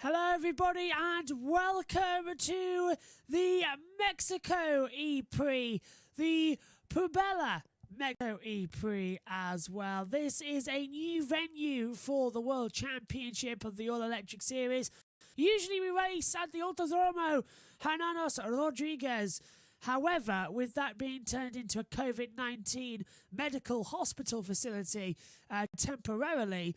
Hello everybody and welcome to the Mexico ePrix, the Pubella Mexico ePrix as well. This is a new venue for the World Championship of the All Electric Series. Usually we race at the Autodromo Hermanos Rodriguez. However, with that being turned into a COVID-19 medical hospital facility temporarily,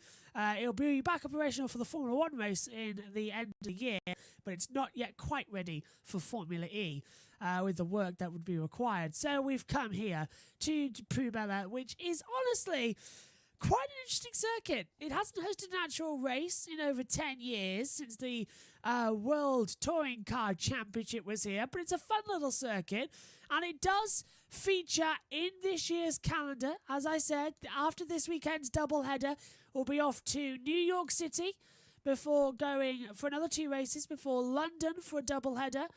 it'll be back operational for the Formula 1 race in the end of the year, but it's not yet quite ready for Formula E with the work that would be required. So we've come here to Pubella, which is honestly quite an interesting circuit. It hasn't hosted an actual race in over 10 years since the World Touring Car Championship was here, but it's a fun little circuit, and it does feature in this year's calendar. As I said, after this weekend's doubleheader, we'll be off to New York City before going for another 2 races, before London for a doubleheader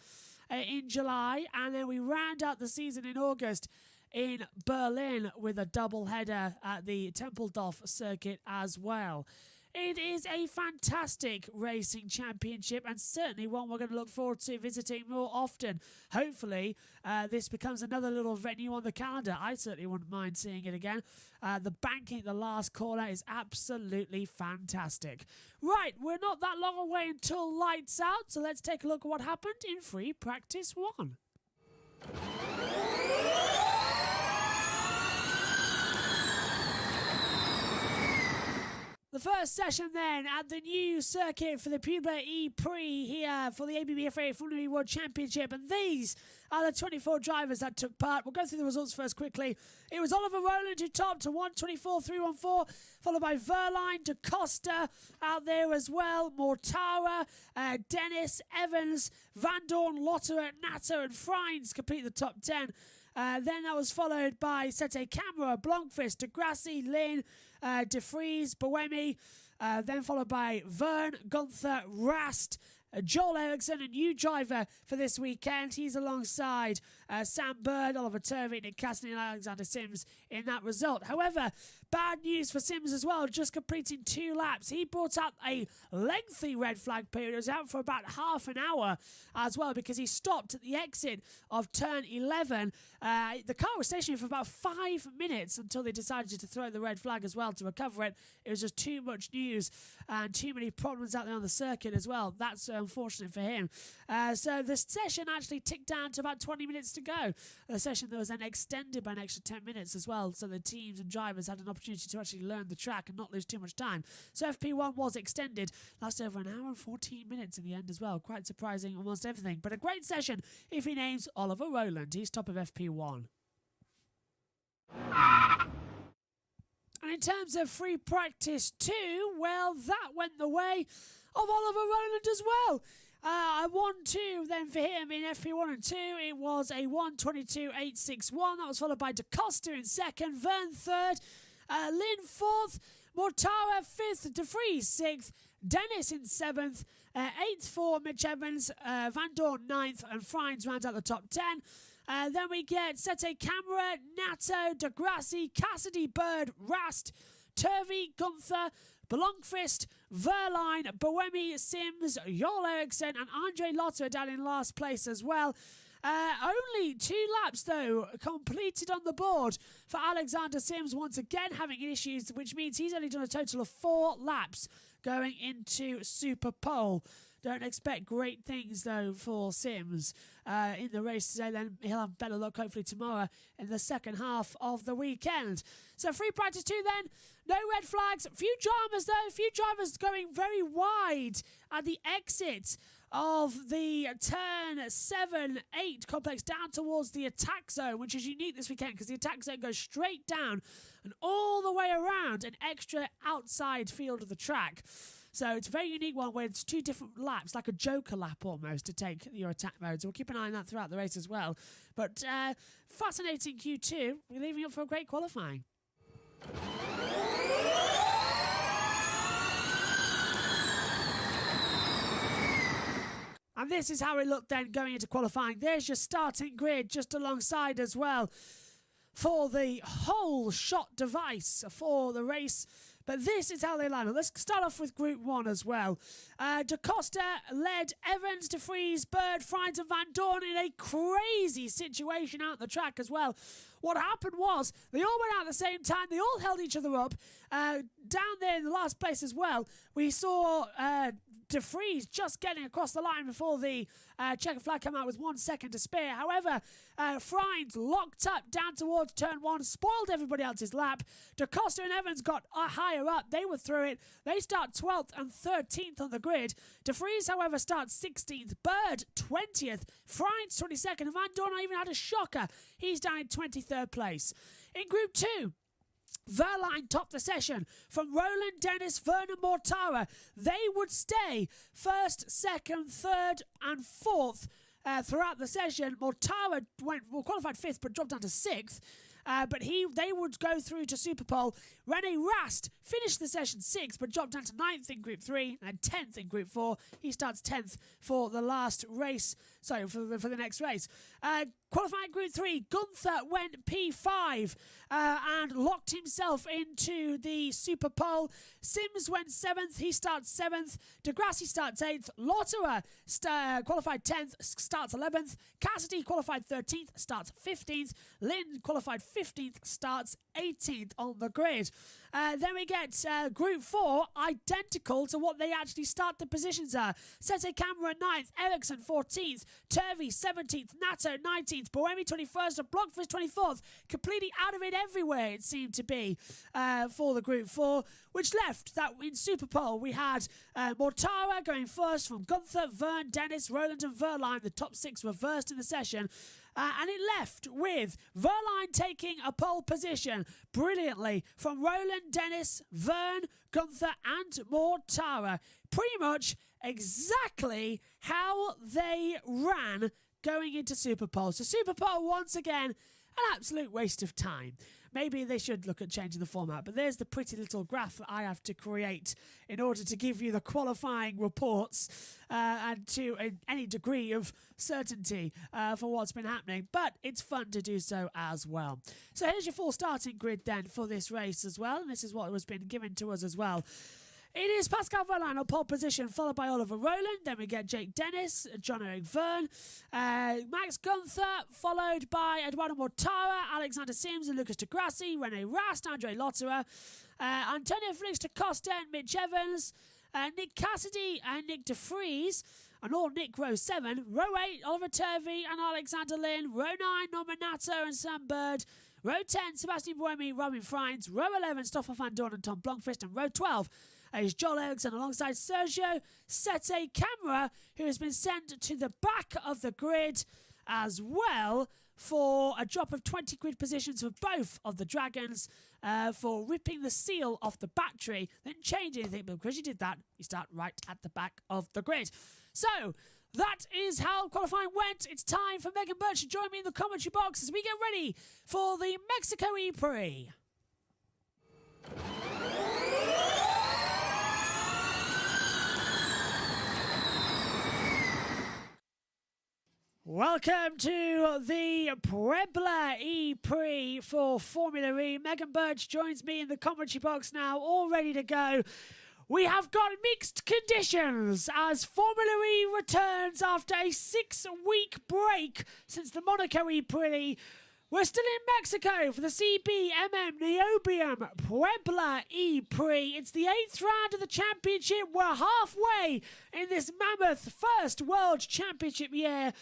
in July, and then we round out the season in August in Berlin with a doubleheader at the Tempeldorf circuit as well. It is a fantastic racing championship and certainly one we're going to look forward to visiting more often. Hopefully, this becomes another little venue on the calendar. I certainly wouldn't mind seeing it again. The banking at the last corner is absolutely fantastic. Right, we're not that long away until lights out, so let's take a look at what happened in free practice 1. The first session then at the new circuit for the Pubella ePrix here for the ABBFA Formula E World Championship, and these are the 24 drivers that took part. We'll go through the results first quickly. It was Oliver Rowland who topped to 1:24.314, followed by Verline, Da Costa out there as well, Mortara, Dennis, Evans, Van Dorn, Lotterer, Natter and Freins complete the top 10. Then that was followed by Sete Camera, Blomqvist, Degrassi, Lynn, De Vries, Boemi, then followed by Vern, Gunther, Rast, Joel Eriksson, a new driver for this weekend. He's alongside Sam Bird, Oliver Turvey, Nick Cassidy and Alexander Sims in that result. However, bad news for Sims as well, just completing 2 laps. He brought out a lengthy red flag period. It was out for about half an hour as well because he stopped at the exit of turn 11. The car was stationary for about 5 minutes until they decided to throw the red flag as well to recover it. It was just too much news and too many problems out there on the circuit as well. That's unfortunate for him. So the session actually ticked down to about 20 minutes to go. The session that was then extended by an extra 10 minutes as well, so the teams and drivers had an opportunity to actually learn the track and not lose too much time. So FP1 was extended, lasted over an hour and 14 minutes in the end as well. Quite surprising, almost everything. But a great session if he names Oliver Rowland. He's top of FP1. And in terms of free practice 2, well, that went the way of Oliver Rowland as well. A 1-2 then for him in FP1 and 2. It was a 1:22.861. That was followed by Da Costa in second, Vern third, Lynn fourth, Mortara fifth, De Vries sixth, Dennis in seventh, eighth for Mitch Evans, Van Dorn ninth, and Freins rounds out the top 10. Then we get Sete Camera, Nato, Degrassi, Cassidy, Bird, Rast, Turvey, Gunther, Blomqvist, Verline, Boemi, Sims, Joel Eriksson and Andre Lotterer down in last place as well. Only 2 laps, though, completed on the board for Alexander Sims, once again having issues, which means he's only done a total of 4 laps going into Super Pole. Don't expect great things, though, for Sims in the race today. Then he'll have better luck, hopefully, tomorrow in the second half of the weekend. So free practice 2 then. No red flags. Few dramas, though. Few drivers going very wide at the exit of the turn 7-8 complex down towards the attack zone, which is unique this weekend because the attack zone goes straight down and all the way around an extra outside field of the track. So it's a very unique one where it's 2 different laps, like a joker lap almost, to take your attack mode. So we'll keep an eye on that throughout the race as well. But fascinating Q2. We're leaving up for a great qualifying. And this is how it looked then going into qualifying. There's your starting grid just alongside as well for the whole shot device for the race But this is how they line up. Let's start off with Group 1 as well. Da Costa led Evans, De Vries, Bird, Frines and Van Dorn in a crazy situation out the track as well. What happened was they all went out at the same time. They all held each other up. Down there in the last place as well, we saw De Vries just getting across the line before the checkered flag came out with 1 second to spare. However, Frines locked up down towards turn 1, spoiled everybody else's lap. Da Costa and Evans got higher up. They were through it. They start 12th and 13th on the grid. De Vries, however, starts 16th. Bird, 20th. Frines, 22nd. And Van Dorn even had a shocker. He's down in 23rd place. In Group 2, Verline topped the session from Roland, Dennis, Vernon, Mortara. They would stay first, second, third and fourth throughout the session. Mortara qualified 5th but dropped down to 6th. But they would go through to Superpole. Rene Rast finished the session 6th but dropped down to 9th in Group 3 and 10th in Group 4. He starts 10th for the last race. Sorry, for the next race. Qualifying Group 3, Gunther went P5 and locked himself into the Superpole. Sims went 7th. He starts 7th. Degrassi starts 8th. Lotterer qualified 10th, starts 11th. Cassidy qualified 13th, starts 15th. Lynn qualified 15th, starts 18th on the grid. Then we get Group 4, identical to what they actually start the positions are. Sete Camera 9th, Ericsson 14th, Turvey 17th, Nato 19th, Boemi 21st, and Blockfish 24th. Completely out of it everywhere, it seemed to be, for the Group 4, which left that in Superpole we had Mortara going first from Gunther, Vern, Dennis, Roland and Verline. The top 6 reversed in the session. And it left with Verline taking a pole position brilliantly from Roland, Dennis, Vern, Gunther and Mortara. Pretty much exactly how they ran going into Superpole. So Superpole, once again, an absolute waste of time. Maybe they should look at changing the format, but there's the pretty little graph that I have to create in order to give you the qualifying reports and to any degree of certainty for what's been happening, but it's fun to do so as well. So here's your full starting grid then for this race as well, and this is what has been given to us as well. It is Pascal Verline on pole position, followed by Oliver Rowland. Then we get Jake Dennis, John-Eric Verne, Max Gunther, followed by Eduardo Mortara, Alexander Sims and Lucas de Grassi, Rene Rast, Andre Lotterer, Antonio Felix da Costa and Mitch Evans, Nick Cassidy and Nick De Vries, and all Nick row 7, row 8, Oliver Turvey and Alexander Lynn, row 9, Norman Nato and Sam Bird, row 10, Sebastian Boemi, Robin Frines, row 11, Stoffel van Dorn and Tom Blomqvist, and row 12 is Joel Eriksson alongside Sergio Sete Camera, who has been sent to the back of the grid as well for a drop of 20 grid positions for both of the Dragons for ripping the seal off the battery. They didn't change anything, but because you did that, you start right at the back of the grid. So that is how qualifying went. It's time for Megan Birch to join me in the commentary box as we get ready for the Mexico ePrix. Welcome to the Puebla ePrix for Formula E. Megan Birch joins me in the commentary box now, all ready to go. We have got mixed conditions as Formula E returns after a 6-week break since the Monaco ePrix. We're still in Mexico for the CBMM Niobium Puebla ePrix. It's the 8th round of the championship. We're halfway in this mammoth first World Championship year.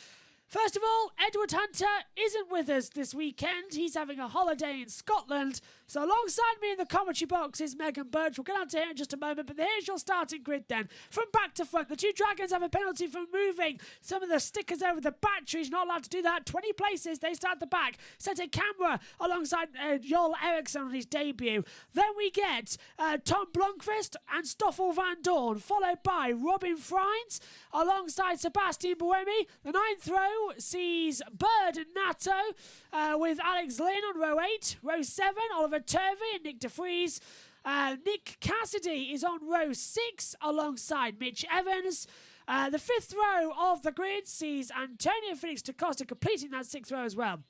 First of all, Edward Hunter isn't with us this weekend. He's having a holiday in Scotland. So alongside me in the commentary box is Megan Birch. We'll get on to her in just a moment, but here's your starting grid then. From back to front, the two Dragons have a penalty for moving some of the stickers over the batteries. Not allowed to do that. 20 places, they start the back. Set a camera alongside Joel Eriksson on his debut. Then we get Tom Blomqvist and Stoffel van Dorn, followed by Robin Frines alongside Sebastian Boemi. The 9th row sees Bird and Nato with Alex Lynn on row 8. Row 7, Oliver Turvey and Nick De Vries. Nick Cassidy is on row 6 alongside Mitch Evans. The 5th row of the grid sees Antonio Felix da Costa completing that 6th row as well.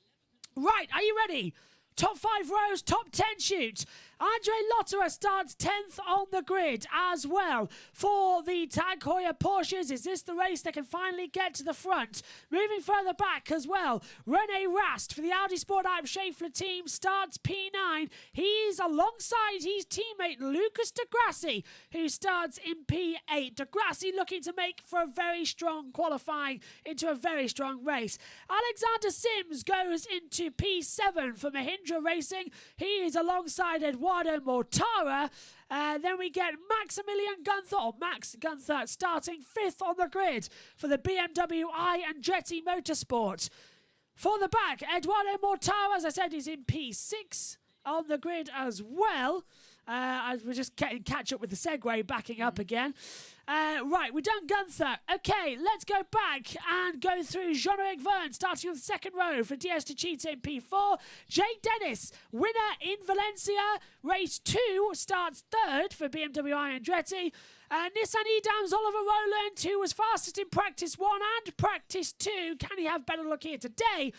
Right, are you ready? Top 5 rows, top 10 shoot. Andre Lotterer starts 10th on the grid as well. For the Tag Heuer Porsches, is this the race that can finally get to the front? Moving further back as well, Rene Rast for the Audi Sport App Schaeffler team starts P9. He's alongside his teammate Lucas de Grassi, who starts in P8. De Grassi looking to make for a very strong qualifying into a very strong race. Alexander Sims goes into P7 for Mahindra Racing. He is alongside Eduardo Mortara. Then we get Maximilian Gunther, or Max Gunther, starting 5th on the grid for the BMW I Andretti Motorsport. For the back, Eduardo Mortara, as I said, is in P6 on the grid as well. As we're just getting catch up with the segue, backing up again. Right, we've done Gunther. Okay, let's go back and go through Jean-Eric Verne, starting on the second row for DS Techeetah in P4. Jake Dennis, winner in Valencia. Race 2 starts 3rd for BMW I Andretti. Nissan Edam's Oliver Rowland, who was fastest in practice 1 and practice 2. Can he have better luck here today?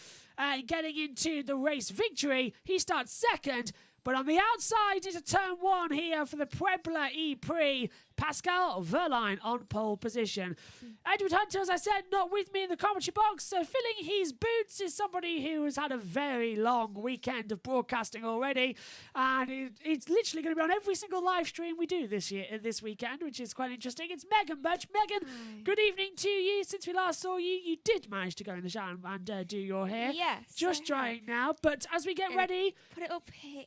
Getting into the race victory, he starts 2nd. But on the outside is a turn 1 here for the Puebla ePrix. Pascal Verline on pole position. Edward Hunter, as I said, not with me in the commentary box. So filling his boots is somebody who has had a very long weekend of broadcasting already. And it's literally going to be on every single live stream we do this weekend, which is quite interesting. It's Megan Birch. Megan, good evening to you. Since we last saw you, you did manage to go in the shower and do your hair. Yes. Just drying now. But as we get ready... Put it up here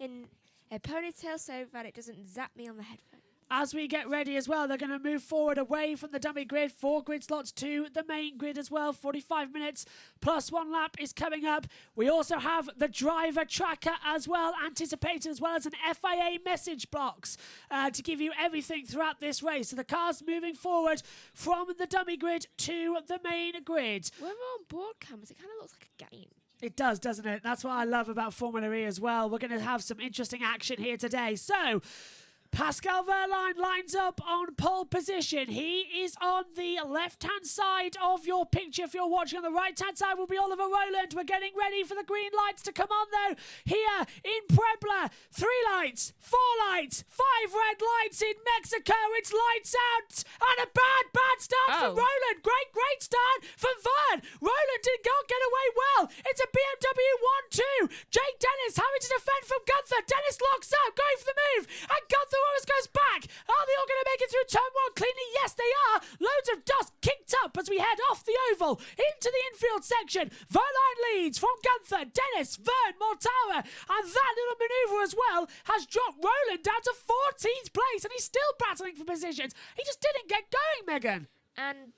in a ponytail so that it doesn't zap me on the headphones. As we get ready as well, they're going to move forward away from the dummy grid. 4 grid slots to the main grid as well. 45 minutes plus 1 lap is coming up. We also have the driver tracker as well, anticipated, as well as an FIA message box to give you everything throughout this race. So the cars moving forward from the dummy grid to the main grid. When we're on board cameras, it kind of looks like a game. It does, doesn't it? That's what I love about Formula E as well. We're going to have some interesting action here today. So... Pascal Verline lines up on pole position. He is on the left-hand side of your picture. If you're watching on the right-hand side will be Oliver Rowland. We're getting ready for the green lights to come on, though. Here in Puebla, 3 lights, 4 lights, 5 red lights in Mexico. It's lights out. And a bad start from Rowland. Great start from Verne. Rowland did not get away well. It's a BMW 1-2. Jake Dennis having to defend from Gunther. Dennis locks out, going for the move. And Gunther almost goes back. Are they all going to make it through turn 1 cleanly? Yes, they are. Loads of dust kicked up as we head off the oval into the infield section. Verline leads from Gunther, Dennis, Verne, Mortara. And that little manoeuvre as well has dropped Rowland down to 14th place. And he's still battling for positions. He just didn't get going, Megan. And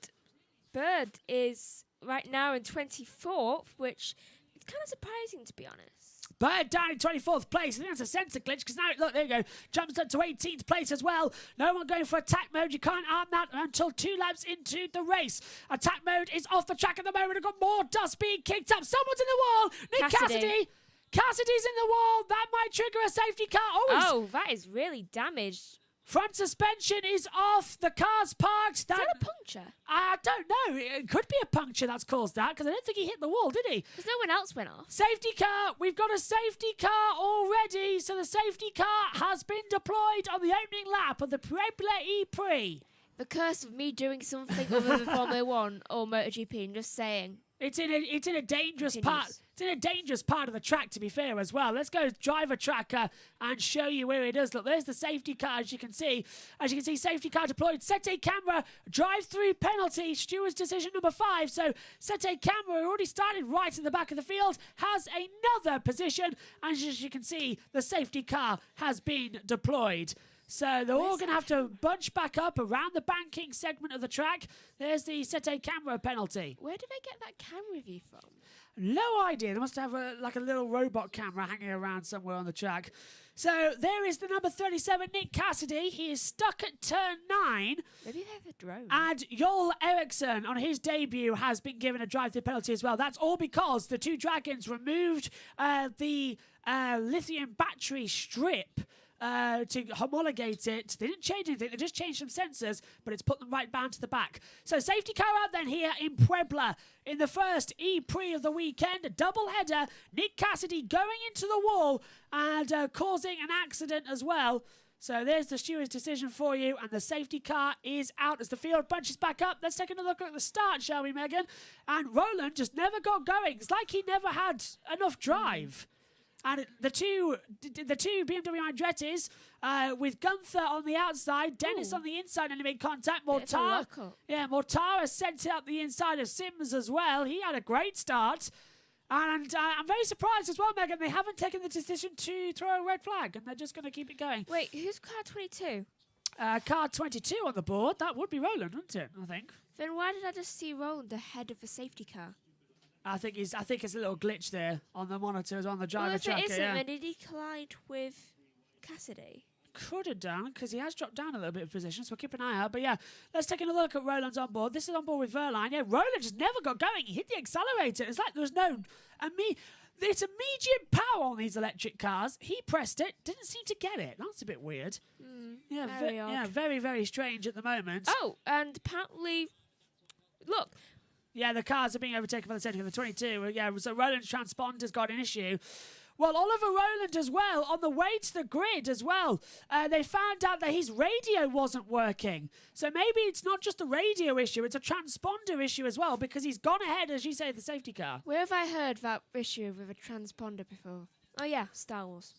Bird is right now in 24th, which is kind of surprising, to be honest. Bird down in 24th place. I think that's a sensor glitch because now, look, there you go. Jumps up to 18th place as well. No one going for attack mode. You can't arm that until 2 laps into the race. Attack mode is off the track at the moment. We've got more dust being kicked up. Someone's in the wall. Nick Cassidy. Cassidy's in the wall. That might trigger a safety car. Oh, that is really damaged. Front suspension is off. The car's parked. Is that a puncture? I don't know. It could be a puncture that's caused that because I don't think he hit the wall, did he? Because no one else went off. Safety car. We've got a safety car already. So the safety car has been deployed on the opening lap of the Puebla ePrix. The curse of me doing something other than Formula 1 or MotoGP, I'm just saying. It's in a dangerous part. It's in a dangerous part of the track, to be fair, as well. Let's go driver tracker and show you where it is. Look, there's the safety car, as you can see. As you can see, safety car deployed. Sete camera, drive-through penalty. Steward's decision number 5. So Sete camera already started right in the back of the field. Has another position. And as you can see, the safety car has been deployed. So they're all going to have to bunch back up around the banking segment of the track. There's the Sete camera penalty. Where did they get that camera view from? No idea. They must have a little robot camera hanging around somewhere on the track. So there is the number 37, Nick Cassidy. He is stuck at turn 9. Maybe they have a drone. And Joel Eriksson, on his debut, has been given a drive-through penalty as well. That's all because the two Dragons removed the lithium battery strip to homologate it. They didn't change anything. They just changed some sensors, but it's put them right bound to the back. So safety car out then here in Puebla in the first ePrix of the weekend. A double header. Nick Cassidy going into the wall and causing an accident as well. So there's the steward's decision for you, and the safety car is out as the field bunches back up. Let's take another look at the start, shall we, Megan? And Roland just never got going. It's like he never had enough drive. And the two BMW Andrettis with Gunther on the outside, Dennis on the inside, and he made contact. Mortara sent it up the inside of Sims as well. He had a great start. And I'm very surprised as well, Megan. They haven't taken the decision to throw a red flag, and they're just going to keep it going. Wait, who's car 22? Car 22 on the board. That would be Roland, wouldn't it? I think. Then why did I just see Roland ahead of the safety car? I think it's a little glitch there on the monitors on the driver tracker. Well, if it isn't, then did he collide with Cassidy? Could have done, because he has dropped down a little bit of position, so we'll keep an eye out. But yeah, let's take a look at Roland's on board. This is on board with Verline. Yeah, Roland just never got going. He hit the accelerator. It's like there's no... It's a medium power on these electric cars. He pressed it, didn't seem to get it. That's a bit weird. Very odd. Very, very strange at the moment. Oh, and apparently... Look. Yeah, the cars are being overtaken by the safety car, the 22. Yeah, so Roland's transponder's got an issue. Well, Oliver Rowland as well, on the way to the grid as well, they found out that his radio wasn't working. So maybe it's not just a radio issue, it's a transponder issue as well, because he's gone ahead, as you say, of the safety car. Where have I heard that issue with a transponder before? Oh, yeah, Star Wars.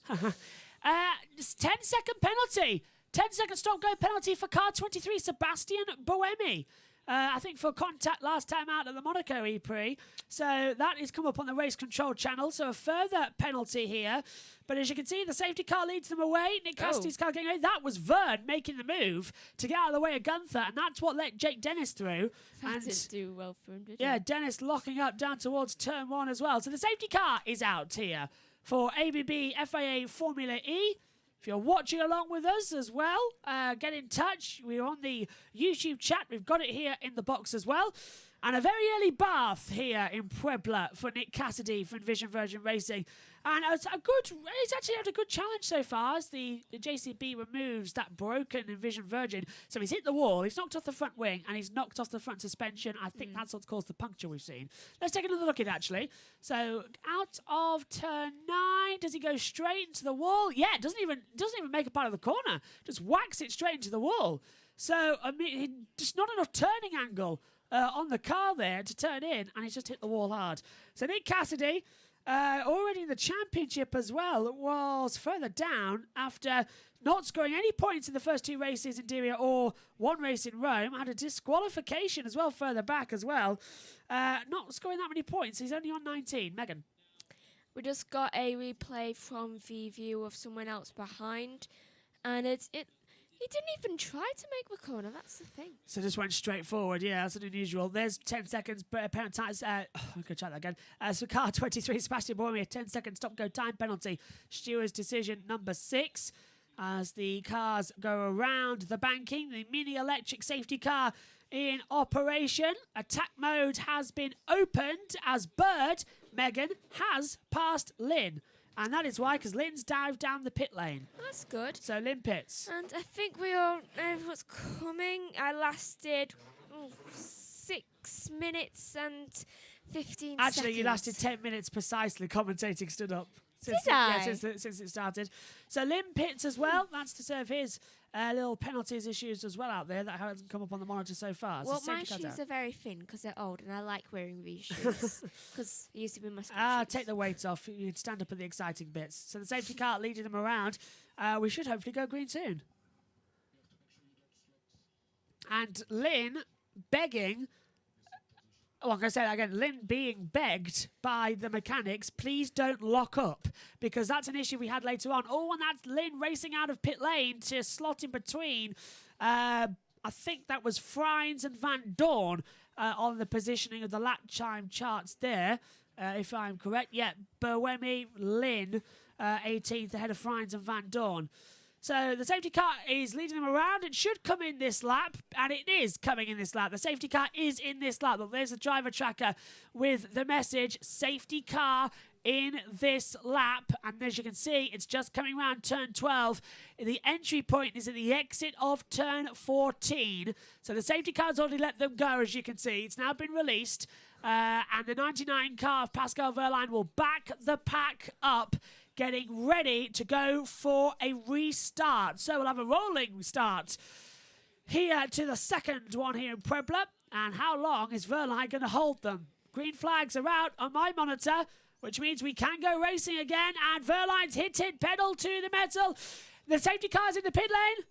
10-second penalty. 10-second stop-go penalty for car 23, Sebastian Boemi. I think for contact last time out at the Monaco ePrix. So that is come up on the race control channel. So a further penalty here. But as you can see, the safety car leads them away. Nick Cassidy's car getting away. That was Vern making the move to get out of the way of Gunther. And that's what let Jake Dennis through. That didn't do well for him, did it? Yeah, Dennis locking up down towards turn 1 as well. So the safety car is out here for ABB FIA Formula E. If you're watching along with us as well, get in touch. We're on the YouTube chat. We've got it here in the box as well. And a very early bath here in Puebla for Nick Cassidy from Envision Virgin Racing. And he's actually had a good challenge so far as the JCB removes that broken Envision Virgin. So he's hit the wall, he's knocked off the front wing, and he's knocked off the front suspension. I think that's what's caused the puncture we've seen. Let's take another look at it, actually. So out of turn 9, does he go straight into the wall? Yeah, doesn't even make a part of the corner. Just whacks it straight into the wall. So, I mean, just not enough turning angle on the car there to turn in, and he's just hit the wall hard. So Nick Cassidy... already in the championship as well, was further down after not scoring any points in the first 2 races in Diriyah or 1 race in Rome. Had a disqualification as well further back as well. Not scoring that many points. He's only on 19. Megan. We just got a replay from the view of someone else behind, and he didn't even try to make the corner. That's the thing. So just went straight forward. Yeah, that's unusual. There's 10 seconds, but apparent time. I'm going to try that again. So car 23, Sebastian Boemi, a 10-second stop-go time penalty. Steward's decision number 6. As the cars go around the banking, the mini electric safety car in operation. Attack mode has been opened as Bird, Megan, has passed Lynn. And that is why, because Lynn's dived down the pit lane. That's good. So Lynn pits. And I think we all know what's coming. I lasted 6 minutes and 15 seconds. Actually, you lasted 10 minutes precisely commentating stood up. Did I? Yeah, since it started. So Lynn pits as well. That's to serve his little penalties issues as well out there that hasn't come up on the monitor so far. Well, so my shoes are very thin because they're old, and I like wearing these shoes because they used to be my school shoes. Take the weight off. You'd stand up at the exciting bits. So the safety car leading them around. We should hopefully go green soon. And Lynn begging... Oh, I'm going to say that again. Lynn being begged by the mechanics, please don't lock up, because that's an issue we had later on. Oh, and that's Lynn racing out of pit lane to slot in between. I think that was Frines and Van Dorn on the positioning of the lap time charts there, if I'm correct. Yeah, Boemi, Lynn, 18th ahead of Frines and Van Dorn. So the safety car is leading them around. It should come in this lap, and it is coming in this lap. The safety car is in this lap. But there's the driver tracker with the message, safety car in this lap. And as you can see, it's just coming around turn 12. The entry point is at the exit of turn 14. So the safety car's already let them go, as you can see. It's now been released. And the 99 car of Pascal Wehrlein will back the pack up, getting ready to go for a restart. So we'll have a rolling start here to the second one here in Puebla. And how long is Wehrlein going to hold them? Green flags are out on my monitor, which means we can go racing again. And Wehrlein's hit pedal to the metal. The safety car's in the pit lane.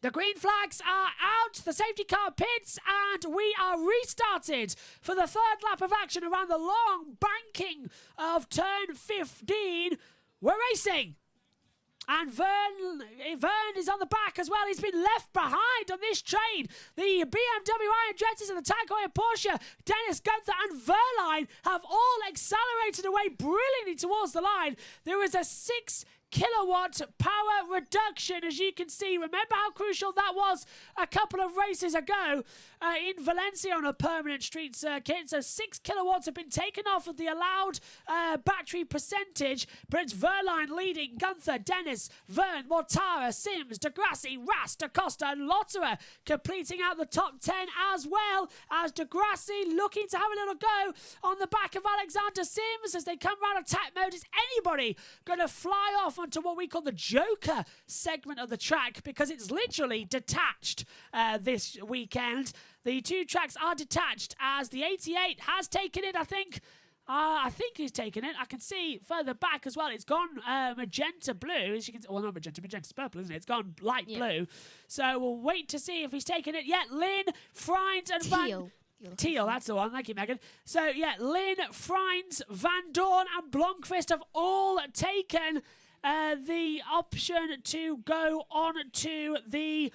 The green flags are out, the safety car pits, and we are restarted for the third lap of action around the long banking of turn 15. We're racing. And Vern is on the back as well. He's been left behind on this train. The BMW Iron Dresses and the Tag Heuer Porsche, Dennis Gunther and Wehrlein have all accelerated away brilliantly towards the line. There is a 6 kilowatt power reduction, as you can see. Remember how crucial that was a couple of races ago in Valencia on a permanent street circuit. So 6 kilowatts have been taken off of the allowed battery percentage, but it's Wehrlein leading. Gunther, Dennis, Vern, Mortara, Sims, Degrassi, Rast, DaCosta and Lotterer completing out the top 10, as well as Degrassi looking to have a little go on the back of Alexander Sims as they come round attack mode. Is anybody going to fly off onto what we call the Joker segment of the track, because it's literally detached this weekend? The two tracks are detached as the 88 has taken it, I think. I think he's taken it. I can see further back as well. It's gone magenta blue. As you can, well, not magenta. Magenta's purple, isn't it? It's gone light blue. So we'll wait to see if he's taken it yet. Lynn, Frines, and Teal. Teal, that's the one. Thank you, Megan. So, yeah, Lynn, Frines, Van Dorn, and Blomqvist have all taken the option to go on to the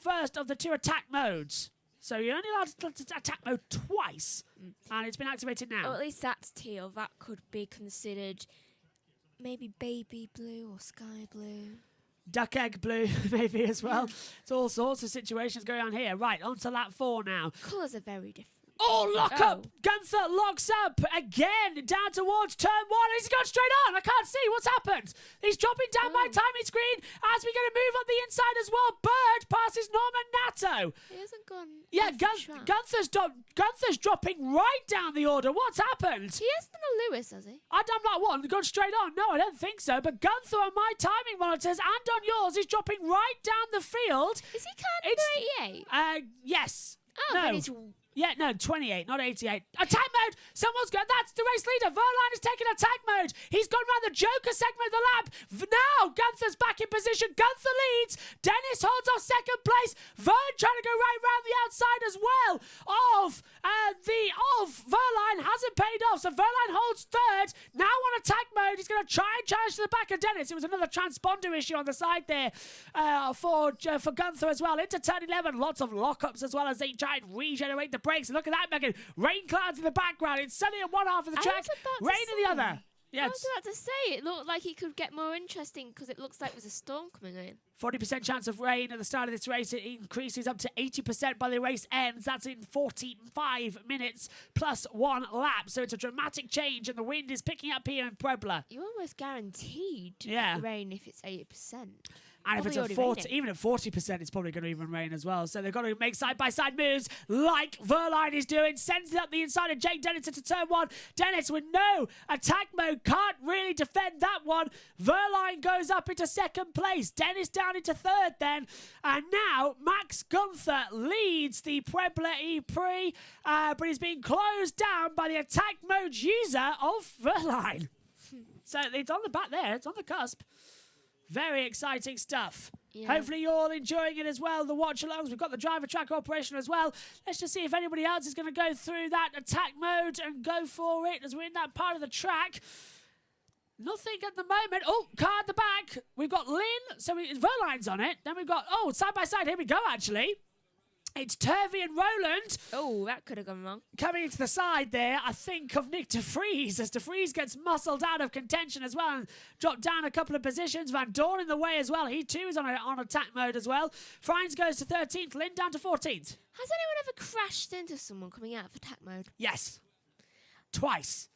first of the two attack modes. So you're only allowed to attack mode twice, and it's been activated now. Or at least that's teal. That could be considered maybe baby blue or sky blue. Duck egg blue, maybe, as well. It's all sorts of situations going on here. Right, on to lap 4 now. Colours are very different. Oh, lock up! Gunther locks up again, down towards turn 1. He's gone straight on. I can't see what's happened. He's dropping down my timing screen as we're going to move on the inside as well. Bird passes Norman Natto. He hasn't gone. Yeah, Gunther's dropping right down the order. What's happened? He hasn't done a Lewis, has he? I done that one, gone straight on. No, I don't think so. But Gunther on my timing monitors and on yours is dropping right down the field. Is he kind of 88? Yes. Oh, no. but he's... Yeah, no, 28, not 88. Attack mode! Someone's got... That's the race leader. Wehrlein is taking attack mode. He's gone around the Joker segment of the lap. Now, Gunther's back in position. Gunther leads. Dennis holds off second place. Vern trying to go right round the outside as well of Wehrlein. Hasn't paid off, so Wehrlein holds third. Now on attack mode, he's going to try and challenge to the back of Dennis. It was another transponder issue on the side there for Gunther as well. Into turn 11, lots of lockups as well as they try and regenerate the brakes. And look at that, Megan. Rain clouds in the background. It's sunny on one half of the track, rain in the other. Yeah, I was about to say, it looked like he could get more interesting because it looks like there's a storm coming in. 40% chance of rain at the start of this race. It increases up to 80% by the race ends. That's in 45 minutes plus 1 lap. So it's a dramatic change, and the wind is picking up here in Puebla. You're almost guaranteed rain if it's 80%. And if it's at 40, even at 40%, it's probably going to even rain as well. So they've got to make side-by-side moves like Wehrlein is doing. Sends it up the inside of Jake Dennis into turn 1. Dennis with no attack mode can't really defend that one. Wehrlein goes up into second place. Dennis down into third then. And now Max Gunther leads the Puebla ePrix, but he's being closed down by the attack mode user of Wehrlein. So it's on the back there. It's on the cusp. Very exciting stuff. Yeah. Hopefully you're all enjoying it as well, the watch-alongs. We've got the driver track operation as well. Let's just see if anybody else is going to go through that attack mode and go for it as we're in that part of the track. Nothing at the moment. Oh, car at the back. We've got Lynn. So Wehrlein's on it. Then we've got, side by side. Here we go, actually. It's Turvey and Roland. Oh, that could have gone wrong. Coming into the side there, I think of Nick de Vries as de Vries gets muscled out of contention as well and dropped down a couple of positions. Van Dorn in the way as well. He too is on attack mode as well. Frines goes to 13th, Lynn down to 14th. Has anyone ever crashed into someone coming out of attack mode? Yes. Twice.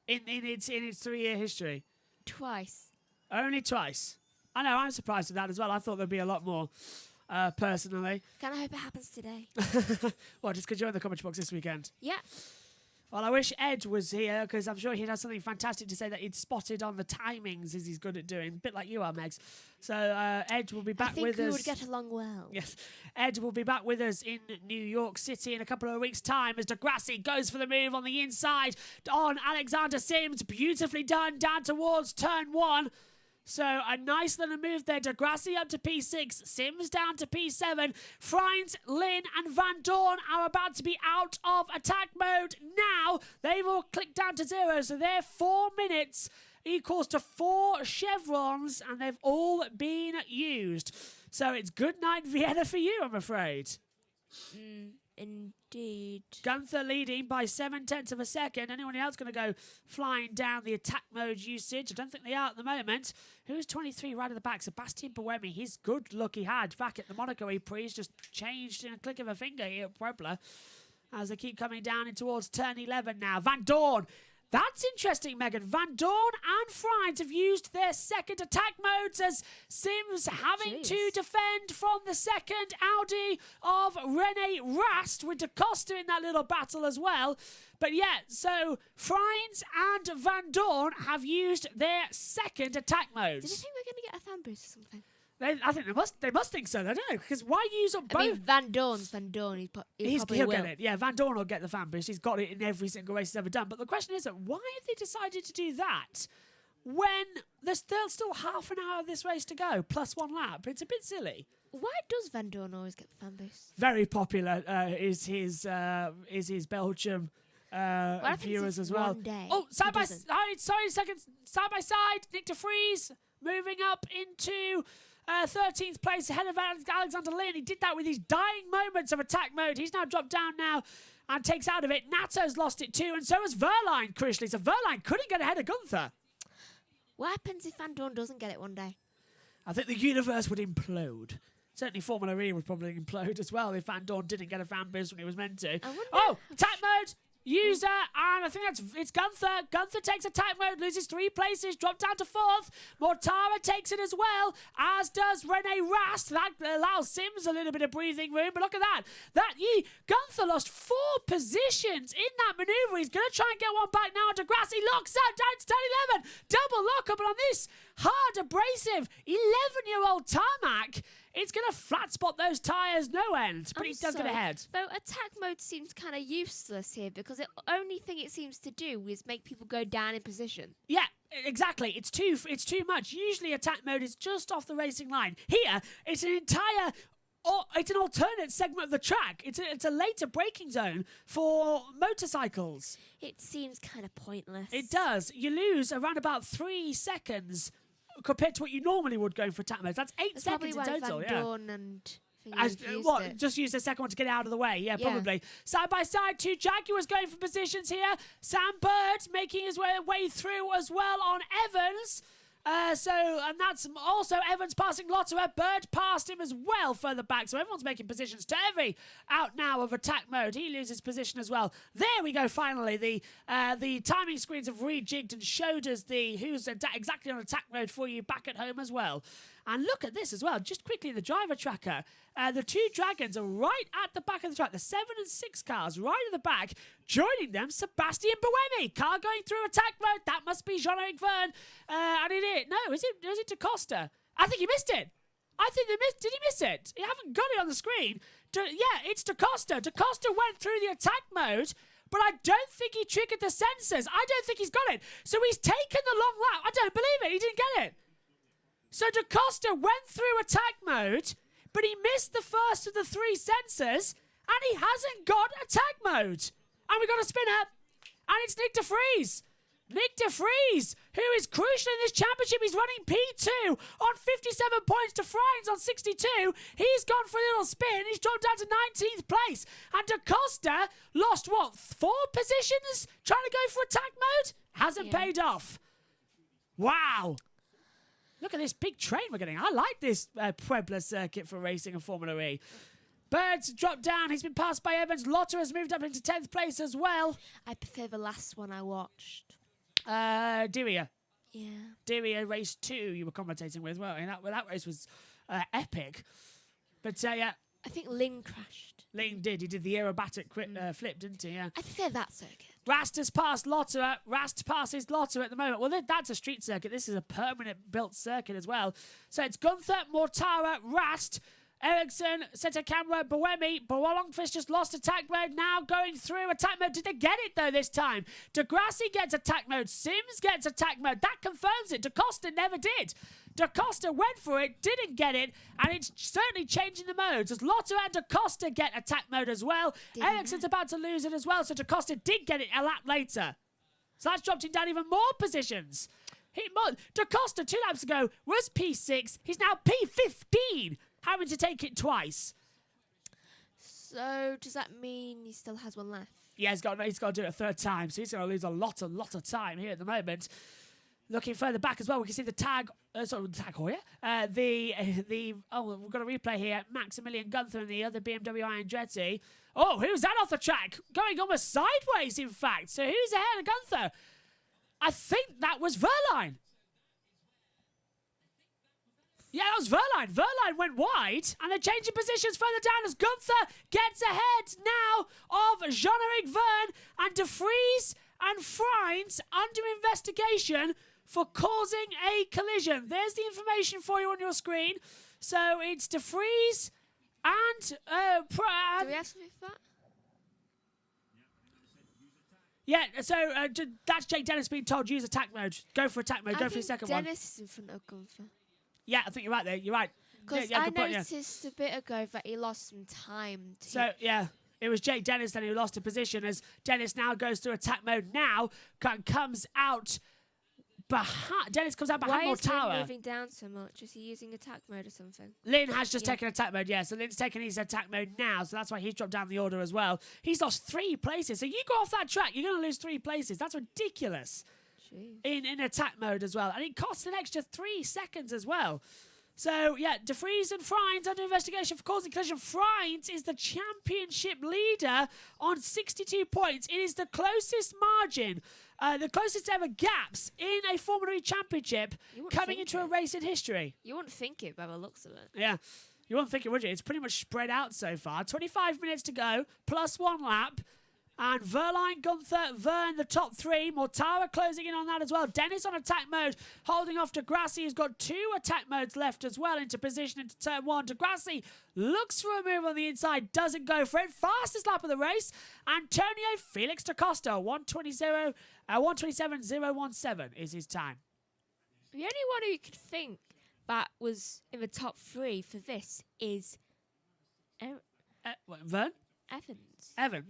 In its 3-year history. Twice. Only twice. I know, I'm surprised at that as well. I thought there'd be a lot more, personally. Can I hope it happens today? What, just because you're in the comment box this weekend? Yeah. Well, I wish Ed was here because I'm sure he'd have something fantastic to say that he'd spotted on the timings as he's good at doing, a bit like you are, Megs. So Ed will be back with us. I think we would get along well. Yes, Ed will be back with us in New York City in a couple of weeks' time as Degrassi goes for the move on the inside on Alexander Sims. Beautifully done down towards turn 1. So a nice little move there. Degrassi up to P6. Sims down to P7. Frines, Lynn and Van Dorn are about to be out of attack mode now. They've all clicked down to 0. So they're 4 minutes equals to 4 chevrons. And they've all been used. So it's good night Vienna for you, I'm afraid. Indeed. Gunther leading by 0.7 of a second. Anyone else going to go flying down the attack mode usage? I don't think they are at the moment. Who's 23 right at the back? Sebastian Buemi. His good luck he had back at the Monaco ePrix. He's just changed in a click of a finger here at Puebla as they keep coming down in towards turn 11 now. Van Dorn. That's interesting, Megan. Van Dorn and Frines have used their second attack modes as Sims having to defend from the second Audi of Rene Rast with Da Costa in that little battle as well. But yeah, so Frines and Van Dorn have used their second attack modes. Do you think we're going to get a fan boost or something? I think they must think so. I don't know, because why use up both? I mean, Van Dorn's Van Dorn. He'll get it. Yeah, Van Dorn will get the fan boost. He's got it in every single race he's ever done. But the question is, why have they decided to do that when there's still half an hour of this race to go, plus 1 lap? It's a bit silly. Why does Van Dorn always get the fan boost? Very popular is his Belgium viewers as well. Oh, side by side, Nick de Vries moving up into 13th place ahead of Alexander Lynn. He did that with his dying moments of attack mode. He's now dropped down now and takes out of it. Nato's lost it too, and so has Verline, crucially. So Verline couldn't get ahead of Gunther. What happens if Van Dorn doesn't get it one day? I think the universe would implode. Certainly Formula E would probably implode as well if Van Dorn didn't get a fan boost when he was meant to. Oh, attack mode! User, and I think it's Gunther. Gunther takes attack mode, loses 3 places, dropped down to 4th. Mortara takes it as well, as does Rene Rast. That allows Sims a little bit of breathing room, but look at that. Gunther lost 4 positions in that manoeuvre. He's going to try and get one back now. Degrassi locks out down to turn 11. Double lockup on this hard, abrasive 11-year-old tarmac. It's going to flat spot those tyres no end, but he does get ahead. Though attack mode seems kind of useless here because the only thing it seems to do is make people go down in position. Yeah, exactly. It's too much. Usually attack mode is just off the racing line. Here, it's an entire... it's an alternate segment of the track. It's a later braking zone for motorcycles. It seems kind of pointless. It does. You lose around about 3 seconds compared to what you normally would going for attack modes. That's 8 seconds in total. Van Dorn and just use the second one to get out of the way. Yeah, probably. Side by side, 2 Jaguars going for positions here. Sam Bird making his way through as well on Evans. And that's also Evans passing Lotterer. Bird passed him as well further back. So everyone's making positions. Turvey out now of attack mode. He loses position as well. There we go, finally. The timing screens have rejigged and showed us who's exactly on attack mode for you back at home as well. And look at this as well. Just quickly, the driver tracker. The 2 Dragons are right at the back of the track. The 7 and 6 cars right at the back. Joining them, Sebastian Buemi. Car going through attack mode. That must be Jean-Eric Verne. And it is. No, is it Da Costa? I think he missed it. Did he miss it? You haven't got it on the screen. Yeah, it's Da Costa. Da Costa went through the attack mode, but I don't think he triggered the sensors. I don't think he's got it. So he's taken the long lap. I don't believe it. He didn't get it. So Da Costa went through attack mode, but he missed the first of the 3 sensors, and he hasn't got attack mode. And we got a spinner, and it's Nick de Vries. Nick DeFries, who is crucial in this championship. He's running P2 on 57 points to Frines on 62. He's gone for a little spin. He's dropped down to 19th place. And DaCosta lost, what, 4 positions trying to go for attack mode? Hasn't paid off. Wow. Look at this big train we're getting. I like this Puebla circuit for racing and Formula E. Bird's dropped down. He's been passed by Evans. Lotta has moved up into 10th place as well. I prefer the last one I watched. Diria. Yeah. Diria race 2 you were commentating with. Well, that race was epic. But yeah. I think Lynn crashed. Lynn did. He did the aerobatic flip, didn't he? Yeah. I prefer that circuit. Rast has passed Lotta. Rast passes Lotta at the moment. Well, that's a street circuit. This is a permanent built circuit as well. So it's Gunther, Mortara, Rast, Ericsson, Seta Camera, Boemi. Longfist just lost attack mode. Now going through attack mode. Did they get it though this time? Degrassi gets attack mode. Sims gets attack mode. That confirms it. DaCosta never did. DaCosta went for it, didn't get it, and it's certainly changing the modes as Lotta and DaCosta get attack mode as well. Ericsson's about to lose it as well, so DaCosta did get it a lap later. So that's dropped him down even more positions. DaCosta 2 laps ago was P6. He's now P15, having to take it twice. So does that mean he still has one left? Yeah, he's got to do it a 3rd time, so he's going to lose a lot of time here at the moment. Looking further back as well, we can see the tag. The tag Hoyer. We've got a replay here. Maximilian Gunther and the other BMW Andretti. Oh, who's that off the track? Going almost sideways, in fact. So who's ahead of Gunther? I think that was Verline. Yeah, that was Verline. Verline went wide, and they're changing positions further down as Gunther gets ahead now of Jean-Eric Verne and De Vries and Frines under investigation for causing a collision. There's the information for you on your screen. So it's De Vries and... Do we have something for that? Yeah, so that's Jake Dennis being told use attack mode. Go for attack mode. Go for your second one. Dennis is in front of Gunther. Yeah, I think you're right there. You're right. Because I noticed a bit ago that he lost some time. So, yeah. It was Jake Dennis then who lost a position as Dennis now goes through attack mode now. Comes out behind. Dennis comes out behind Mortara. Why is Lynn moving down so much? Is he using attack mode or something? Lynn has just taken attack mode, yeah. So Lynn's taken his attack mode now. So that's why he's dropped down the order as well. He's lost 3 places. So you go off that track, you're going to lose 3 places. That's ridiculous. Jeez. In attack mode as well. And it costs an extra 3 seconds as well. So, yeah, De Vries and Frines under investigation for causing collision. Frines is the championship leader on 62 points. It is the closest margin, the closest ever gaps in a Formula E championship coming into a race in history. You wouldn't think it by the looks of it. Yeah, you wouldn't think it, would you? It's pretty much spread out so far. 25 minutes to go, plus 1 lap. And Verline, Gunther, Verne, the top 3. Mortara closing in on that as well. Dennis on attack mode, holding off Degrassi, who's got 2 attack modes left as well into position into turn 1. Degrassi looks for a move on the inside, doesn't go for it. Fastest lap of the race. Antonio Felix DaCosta, 127.017 is his time. The only one who you could think that was in the top 3 for this is Verne?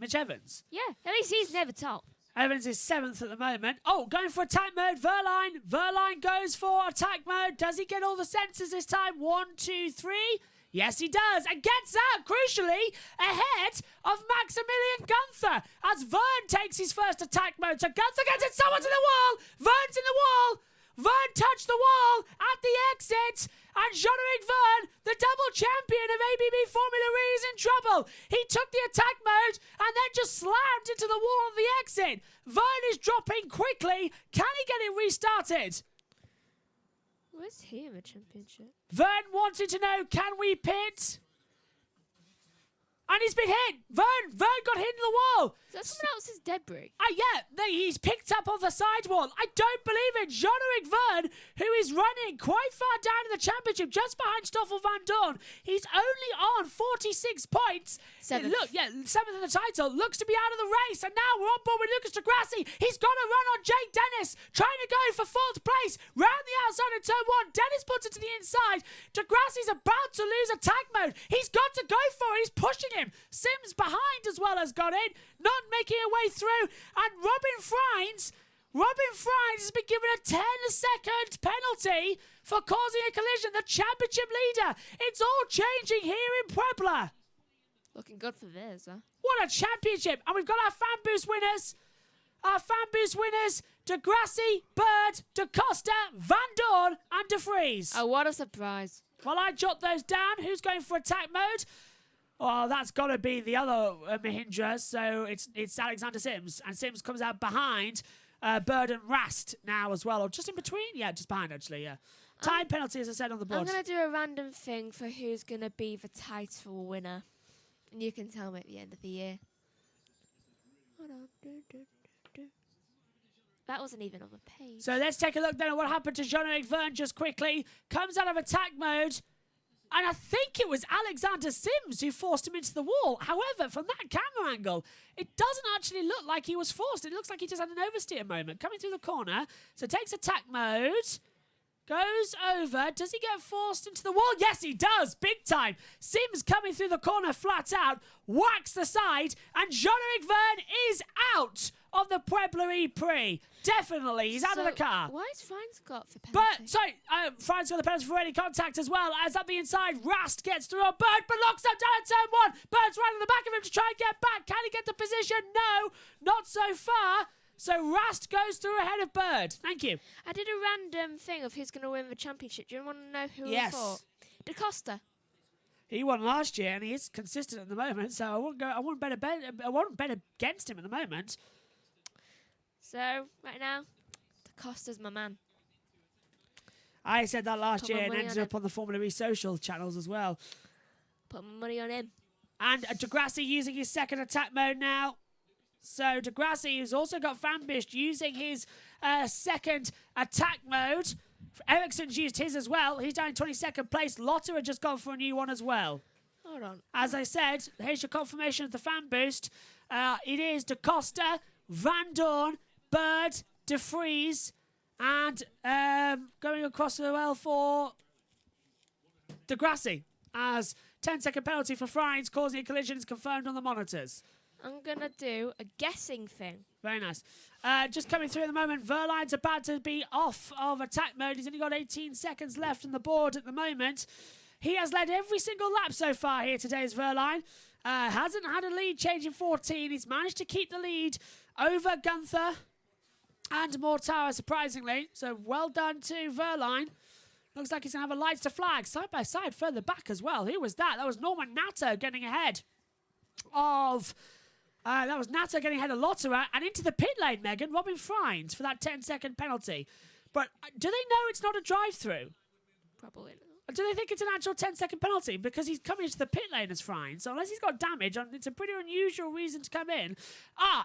Mitch Evans. Yeah, at least he's never top. Evans is 7th at the moment. Oh, going for attack mode. Verline goes for attack mode. Does he get all the sensors this time? 1, 2, 3. Yes, he does. And gets out, crucially, ahead of Maximilian Gunther as Verne takes his first attack mode. So Gunther gets it. Someone's in the wall. Verne's in the wall. Verne touched the wall at the exit. And Jean-Eric Verne, the double champion of ABB Formula E, is in trouble. He took the attack mode and then just slammed into the wall of the exit. Verne is dropping quickly. Can he get it restarted? Where's he in the championship? Verne wanted to know, can we pit? And he's been hit. Verne got hit in the wall. Is that someone else's debris? Yeah, he's picked up on the sidewall. I don't believe it. Jean-Eric Verne, who is running quite far down in the championship, just behind Stoffel Van Dorn. He's only on 46 points. 7th. Look, 7th in the title. Looks to be out of the race. And now we're on board with Lucas Degrassi. He's got to run on Jake Dennis, trying to go for 4th place. Round the outside of turn 1. Dennis puts it to the inside. Degrassi's about to lose attack mode. He's got to go for it. He's pushing him. Sims behind as well has got it. Not making a way through. And Robin Frines Robin Fries has been given a 10-second penalty for causing a collision. The championship leader. It's all changing here in Puebla. Looking good for this, huh? What a championship. And we've got our fan boost winners. Our fan boost winners, Degrassi, Bird, DaCosta, Van Dorn and DeFries. Oh, what a surprise. While I jot those down, who's going for attack mode? Oh, that's got to be the other Mahindra, so it's Alexander Sims. And Sims comes out behind Bird and Rast now as well, or just in between? Yeah, just behind actually, yeah. Time penalty, as I said on the board. I'm going to do a random thing for who's going to be the title winner. And you can tell me at the end of the year. Hold on. That wasn't even on the page. So let's take a look then at what happened to Jean-Eric Verne just quickly. Comes out of attack mode. And I think it was Alexander Sims who forced him into the wall. However, from that camera angle, it doesn't actually look like he was forced. It looks like he just had an oversteer moment. Coming through the corner. So takes attack mode. Goes over. Does he get forced into the wall? Yes, he does. Big time. Sims coming through the corner flat out. Whacks the side. And Jean-Eric Verne is out of the Puebla ePrix. Definitely. He's out of the car. Why has Franz got for penalty? Franz got the penalty for any contact as well. As up the inside, Rast gets through a Bird, but locks up down at turn 1. Bird's right on the back of him to try and get back. Can he get the position? No, not so far. So Rast goes through ahead of Bird. Thank you. I did a random thing of who's going to win the championship. Do you want to know who Yes. he fought? DaCosta. He won last year, and he is consistent at the moment. So I wouldn't bet against him at the moment. So right now, DaCosta's my man. I said that last Put year my and money ended on up on the Formula E social channels as well. Put my money on him. And Degrassi using his second attack mode now. So Degrassi, who's also got Fanbished, using his second attack mode. Ericsson's used his as well. He's down in 22nd place. Lotta had just gone for a new one as well. Hold on. As I said, here's your confirmation of the fan boost. It is DaCosta, Van Dorn, Bird, DeFries, and going across as well for Degrassi, as 10-second penalty for Fries causing a collision is confirmed on the monitors. I'm going to do a guessing thing. Very nice. Just coming through at the moment, Verline's about to be off of attack mode. He's only got 18 seconds left on the board at the moment. He has led every single lap so far here today as Verline. Hasn't had a lead change in 14. He's managed to keep the lead over Gunther and Mortara, surprisingly. So well done to Verline. Looks like he's going to have a lights to flag side by side further back as well. Who was that? That was Norman Natter getting ahead of... that was Natter getting ahead of Lotterer and into the pit lane, Megan. Robin Fries for that 10-second penalty. But do they know it's not a drive-through? Probably not. Do they think it's an actual 10-second penalty? Because he's coming into the pit lane as Fries. So unless he's got damage, it's a pretty unusual reason to come in.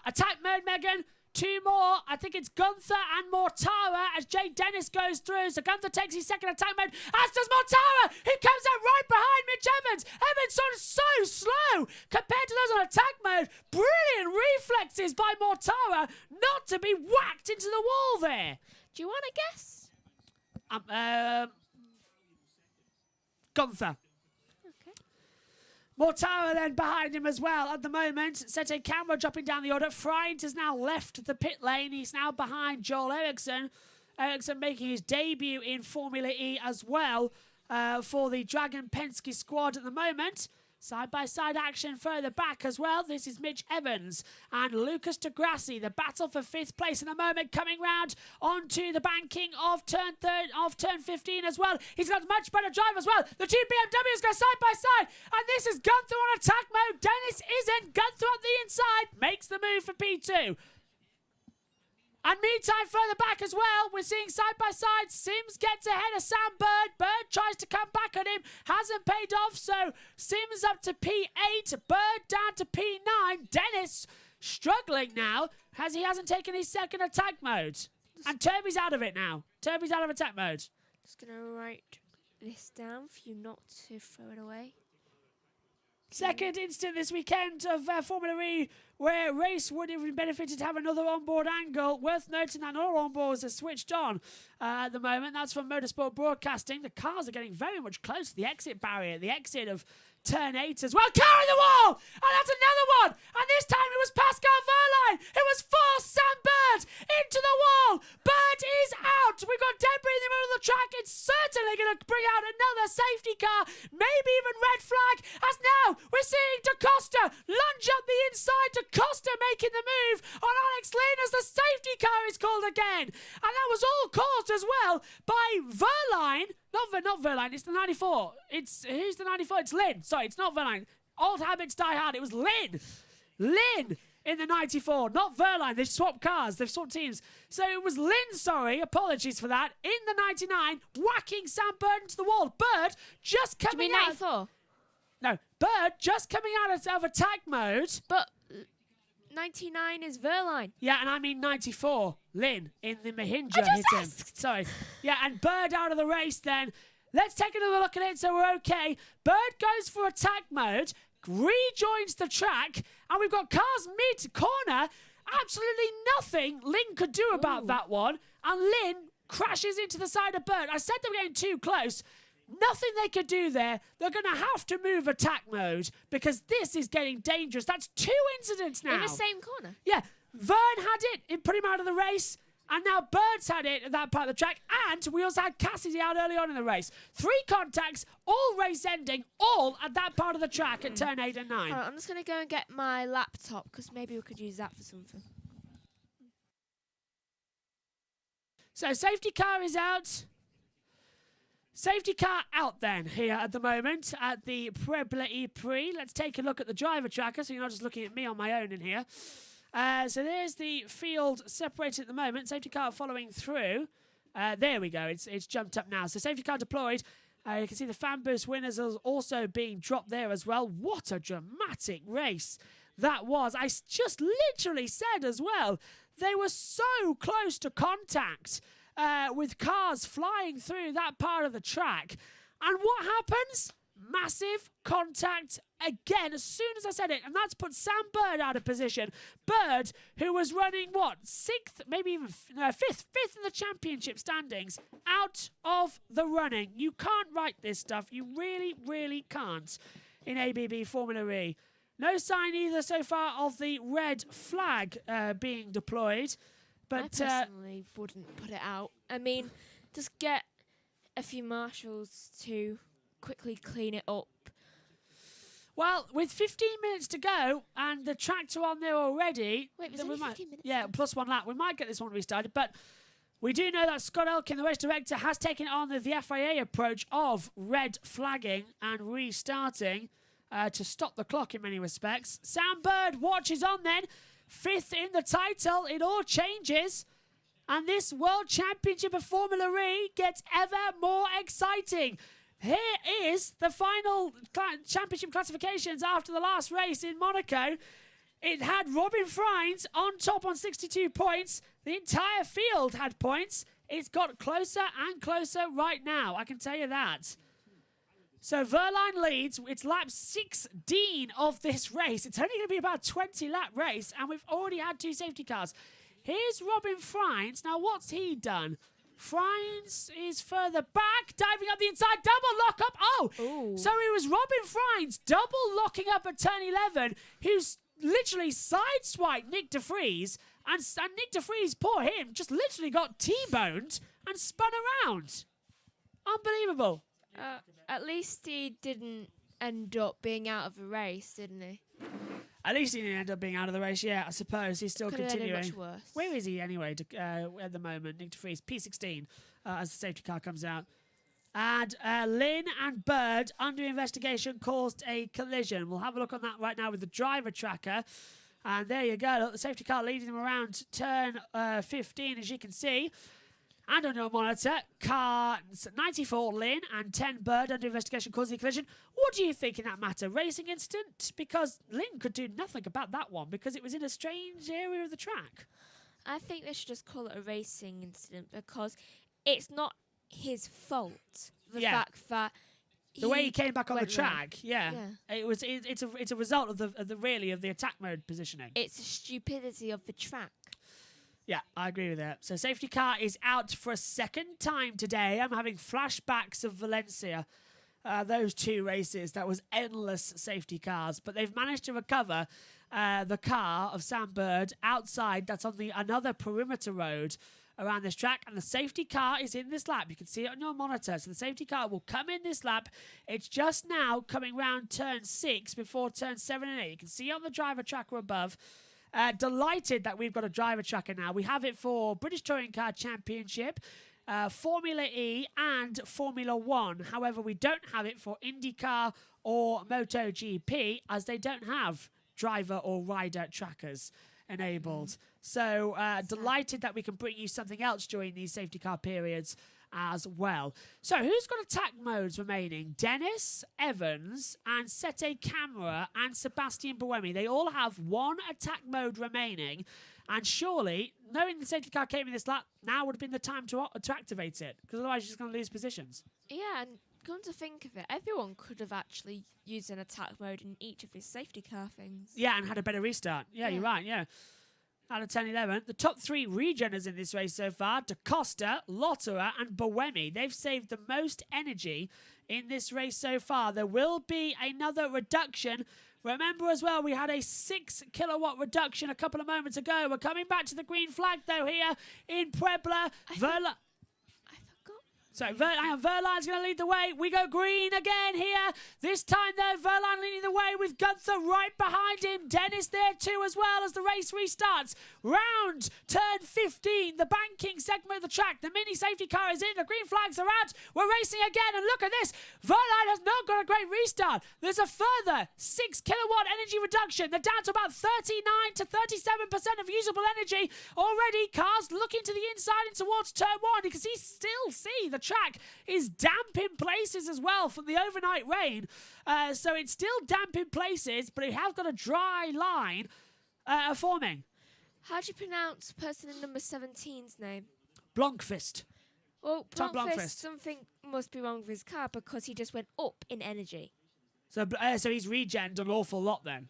Attack mode, Megan. 2 more. I think it's Gunther and Mortara as Jay Dennis goes through. So Gunther takes his second attack mode, as does Mortara, who comes out right behind Mitch Evans. Evans sort of so slow compared to those on attack mode. Brilliant reflexes by Mortara not to be whacked into the wall there. Do you want to guess? Gunther. Mortara then behind him as well at the moment. Sete Camera dropping down the order. Fries has now left the pit lane. He's now behind Joel Eriksson. Eriksson making his debut in Formula E as well for the Dragon Penske squad at the moment. Side-by-side action further back as well. This is Mitch Evans and Lucas Degrassi. The battle for 5th place in the moment, coming round onto the banking of turn 15 as well. He's got much better drive as well. The two BMWs go side-by-side. And this is Gunther on attack mode. Dennis isn't. Gunther up the inside. Makes the move for P2. And meantime, further back as well, we're seeing side-by-side. Sims gets ahead of Sam Bird. Bird tries to come back at him. Hasn't paid off, so Sims up to P8. Bird down to P9. Dennis struggling now, as he hasn't taken his second attack mode. And Turby's out of it now. Turby's out of attack mode. Just going to write this down for you not to throw it away. Second instant this weekend of Formula E, where race would have benefited to have another onboard angle. Worth noting that all onboards are switched on at the moment. That's from Motorsport Broadcasting. The cars are getting very much close to the exit barrier, the exit of turn 8 as well. Car in the wall! And that's another one! And this time it was Pascal Verline who was forced Sam Bird into the wall! lunge up the inside to Costa making the move on Alex Lynn as the safety car is called again. And that was all caused as well by Verline. Not Verline, it's the 94. Who's the 94? It's Lynn. Sorry, it's not Verline. Old habits die hard. It was Lynn. Lynn in the 94, not Verline. They've swapped cars. They've swapped teams. So it was Lynn, sorry. Apologies for that. In the 99, whacking Sam Bird into the wall. Bird just coming Do you mean out. 94? No, Bird just coming out of attack mode. But 99 is Verline. Yeah, and I mean 94. Lynn in the Mahindra I just hit him. asked. Sorry. Yeah, and Bird out of the race then. Let's take another look at it so we're okay. Bird goes for attack mode, rejoins the track, and we've got cars mid-corner. Absolutely nothing Lynn could do about that one. And Lynn crashes into the side of Bird. I said they were getting too close. Nothing they could do there. They're going to have to move attack mode because this is getting dangerous. That's 2 incidents now. In the same corner. Yeah, Vern had it. It put him out of the race. And now Bird's had it at that part of the track. And we also had Cassidy out early on in the race. 3 contacts, all race ending, all at that part of the track at turn 8 and 9. All right, I'm just going to go and get my laptop because maybe we could use that for something. So safety car is out. Safety car out then here at the moment at the Puebla ePrix. Let's take a look at the driver tracker so you're not just looking at me on my own in here. So there's the field separated at the moment. Safety car following through. There we go. It's jumped up now. So safety car deployed. You can see the fan boost winners are also being dropped there as well. What a dramatic race that was. I just literally said as well, they were so close to contact with cars flying through that part of the track. And what happens? Massive contact again as soon as I said it, and that's put Sam Bird out of position. Bird, who was running what, 6th, maybe even 5th in the championship standings, out of the running. You can't write this stuff. You really, really can't in ABB Formula E. No sign either so far of the red flag being deployed. But I personally wouldn't put it out. I mean, just get a few marshals to quickly clean it up. Well, with 15 minutes to go and the tractor on there already... Wait, was it only 15 minutes? Yeah, plus 1 lap. We might get this one restarted, but we do know that Scott Elkin, the race director, has taken on the FIA approach of red flagging and restarting to stop the clock in many respects. Sam Bird watches on then. 5th in the title. It all changes. And this World Championship of Formula E gets ever more exciting. Here is the final championship classifications after the last race in Monaco. It had Robin Freins on top on 62 points. The entire field had points. It's got closer and closer right now, I can tell you that. So Verline leads. It's lap 16 of this race. It's only going to be about a 20-lap race, and we've already had 2 safety cars. Here's Robin Freins. Now, what's he done? Freins is further back, diving up the inside, double lock up. Oh, ooh. So it was Robin Freins double locking up at turn 11, who's literally sideswiped Nick de Vries, and Nick de Vries, poor him, just literally got T-boned and spun around. Unbelievable. At least he didn't end up being out of a race, didn't he? At least he didn't end up being out of the race, yeah, I suppose. He's still Could continuing. have much worse. Where is he anyway at the moment? Nick de Vries, P16, as the safety car comes out. And Lynn and Bird, under investigation, caused a collision. We'll have a look on that right now with the driver tracker. And there you go. Look, the safety car leading them around turn 15, as you can see. And on your monitor, car 94 Lynn and 10 Bird under investigation causing a collision. What do you think in that matter? Racing incident? Because Lynn could do nothing about that one because it was in a strange area of the track. I think they should just call it a racing incident because it's not his fault. The fact that the way he came back on the went track, it's a result of the attack mode positioning. It's the stupidity of the track. Yeah, I agree with that. So safety car is out for a second time today. I'm having flashbacks of Valencia. Those 2 races, that was endless safety cars. But they've managed to recover the car of Sam Bird outside. That's on another perimeter road around this track, and the safety car is in this lap. You can see it on your monitor. So the safety car will come in this lap. It's just now coming round turn 6 before turn 7 and 8. You can see it on the driver tracker above. Delighted that we've got a driver tracker now. We have it for British Touring Car Championship, Formula E and Formula 1. However, we don't have it for IndyCar or MotoGP, as they don't have driver or rider trackers enabled. So delighted that we can bring you something else during these safety car periods as well. So who's got attack modes remaining? Dennis, Evans and Sete Camera and Sebastian Buemi. They all have one attack mode remaining, and surely, knowing the safety car came in this lap, now would have been the time to activate it, because otherwise you're just going to lose positions. Yeah, and come to think of it, everyone could have actually used an attack mode in each of his safety car things. Yeah, and had a better restart. Yeah, you're right, yeah. Out of 10-11, the top 3 regeners in this race so far, Da Costa, Lotterer and Buemi. They've saved the most energy in this race so far. There will be another reduction. Remember as well, we had a 6 kilowatt reduction a couple of moments ago. We're coming back to the green flag though here in Puebla. So Verline's going to lead the way. We go green again here. This time, though, Verline leading the way with Gunther right behind him. Dennis there too as well as the race restarts. Round turn 15, the banking segment of the track. The mini safety car is in. The green flags are out. We're racing again, and look at this. Verline has not got a great restart. There's a further 6 kilowatt energy reduction. They're down to about 39 to 37% of usable energy already. Cars looking to the inside and towards turn 1. You can still see the track is damp in places as well from the overnight rain. So it's still damp in places, but it has got a dry line forming. How do you pronounce person in number 17's name? Blomqvist. Well, Tom Blomqvist, something must be wrong with his car because he just went up in energy. So he's regened an awful lot then.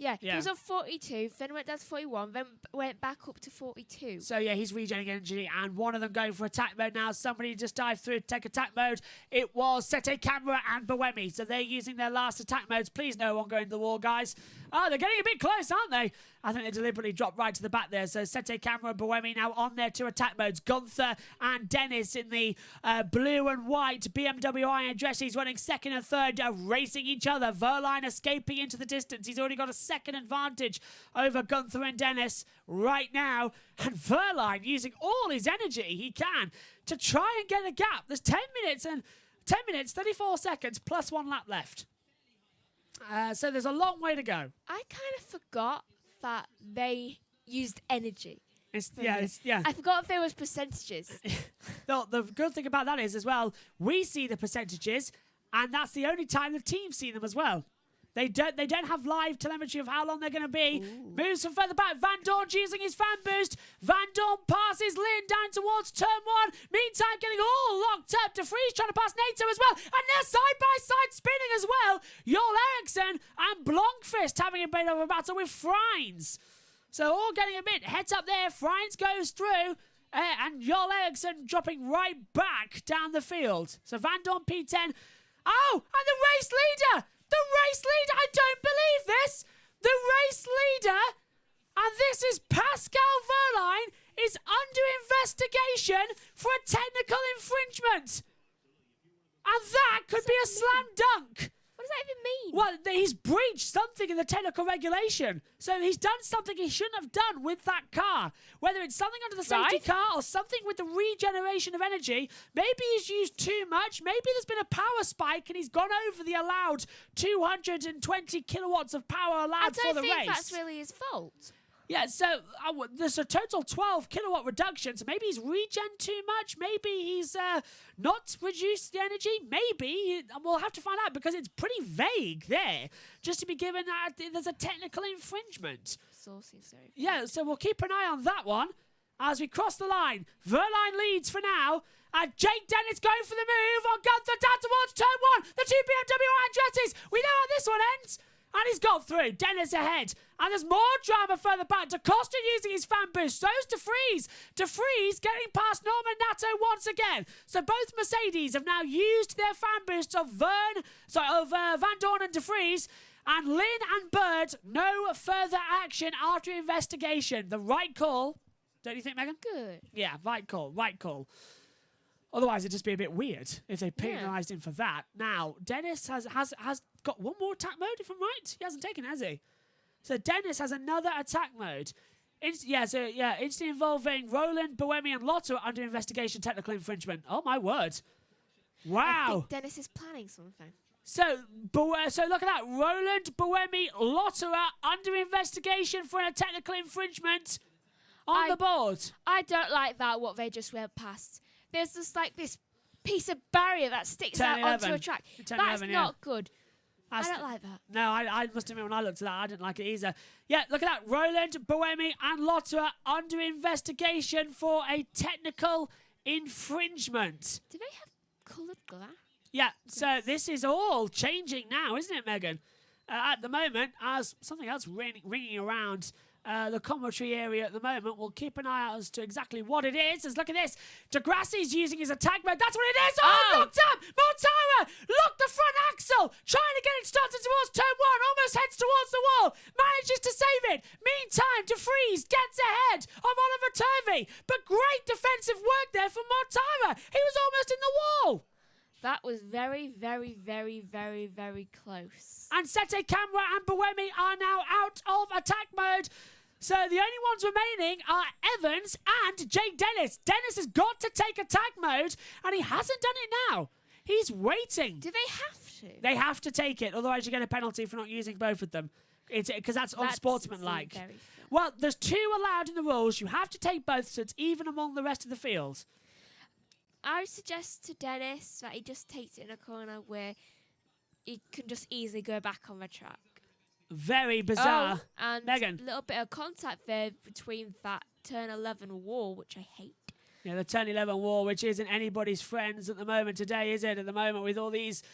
Yeah, he was on 42, then went down to 41, then went back up to 42. So, yeah, he's regenerating energy, and one of them going for attack mode now. Somebody just dived through to take attack mode. It was Sete Camera and Buemi, so they're using their last attack modes. Please no one go into the wall, guys. Oh, they're getting a bit close, aren't they? I think they deliberately dropped right to the back there. So Sete Camera and Buemi now on their 2 attack modes. Gunther and Dennis in the blue and white BMW Iron dresses running second and third, racing each other. Verline escaping into the distance. He's already got a second advantage over Gunther and Dennis right now. And Verline using all his energy he can to try and get a gap. There's 10 minutes, 34 seconds, plus 1 lap left. So there's a long way to go. I kind of forgot that they used energy. Yeah. I forgot if there was percentages. The good thing about that is as well, we see the percentages, and that's the only time the teams see them as well. They don't have live telemetry of how long they're going to be. Ooh. Moves from further back. Van Dorn using his fan boost. Van Dorn passes Lynn down towards turn 1. Meantime, getting all locked up. De Vries trying to pass Nato as well. And they're side-by-side spinning as well. Joel Eriksson and Blomqvist having a bit of a battle with Freins. So all getting a bit heads up there. Freins goes through. And Joel Eriksson dropping right back down the field. So Van Dorn P10. Oh, and the race leader! The race leader, I don't believe this. The race leader, and this is Pascal Verline, is under investigation for a technical infringement. And that could be a slam dunk. What does that even mean? Well, he's breached something in the technical regulation. So he's done something he shouldn't have done with that car. Whether it's something under the safety car or something with the regeneration of energy. Maybe he's used too much. Maybe there's been a power spike and he's gone over the allowed 220 kilowatts of power allowed for the race. I don't think that's really his fault. Yeah, so there's a total 12 kilowatt reduction. So maybe he's regen too much. Maybe he's not reduced the energy. Maybe. We'll have to find out because it's pretty vague there. Just to be given there's a technical infringement. Saucy, sorry. Yeah, so we'll keep an eye on that one as we cross the line. Verline leads for now. Jake Dennis going for the move on Gunther down towards turn 1. The 2 BMW Iron dresses. We know how this one ends. And he's got through. Dennis ahead. And there's more drama further back. Da Costa using his fan boost. So's De Vries. De Vries getting past Norman Nato once again. So both Mercedes have now used their fan boost of Van Dorn and De Vries. And Lynn and Bird, no further action after investigation. The right call. Don't you think, Megan? Good. Yeah, right call, right call. Otherwise, it'd just be a bit weird if they penalised him for that. Now, Dennis has got one more attack mode, if I'm right. He hasn't taken it, has he? So Dennis has another attack mode. Instant involving Roland, Boemi, and Lotto are under investigation, technical infringement. Oh, my word. Wow. I think Dennis is planning something. So look at that. Roland, Boemi, Lotto are under investigation for a technical infringement on the board. I don't like that, what they just went past. There's just like this piece of barrier that sticks out onto a track. That's not good. I don't like that. No, I must admit, when I looked at that, I didn't like it either. Yeah, look at that. Roland, Boemi, and Lotto are under investigation for a technical infringement. Do they have coloured glass? Yeah, so this is all changing now, isn't it, Megan? At the moment, as something else ringing around the commentary area at the moment, we'll keep an eye out as to exactly what it is. Look at this. Degrassi's using his attack mode. That's what it is. Oh, locked up. Mortara, look, the front axle. Trying to get it started towards turn one. Almost heads towards the wall. Manages to save it. Meantime, DeFreeze gets ahead of Oliver Turvey. But great defensive work there from Mortara. He was almost in the wall. That was very, very, very, very, very close. And Sete Camera and Boemi are now out of attack mode. So the only ones remaining are Evans and Jake Dennis. Dennis has got to take attack mode, and he hasn't done it now. He's waiting. Do they have to? They have to take it, otherwise you get a penalty for not using both of them. Because that's unsportsmanlike. Well, there's 2 allowed in the rules. You have to take both, so it's even among the rest of the field. I would suggest to Dennis that he just takes it in a corner where he can just easily go back on the track. Very bizarre. Oh, and Megan. a little bit of contact there between that turn 11 wall, which I hate. Yeah, the turn 11 wall, which isn't anybody's friends at the moment today, is it? At the moment, with all these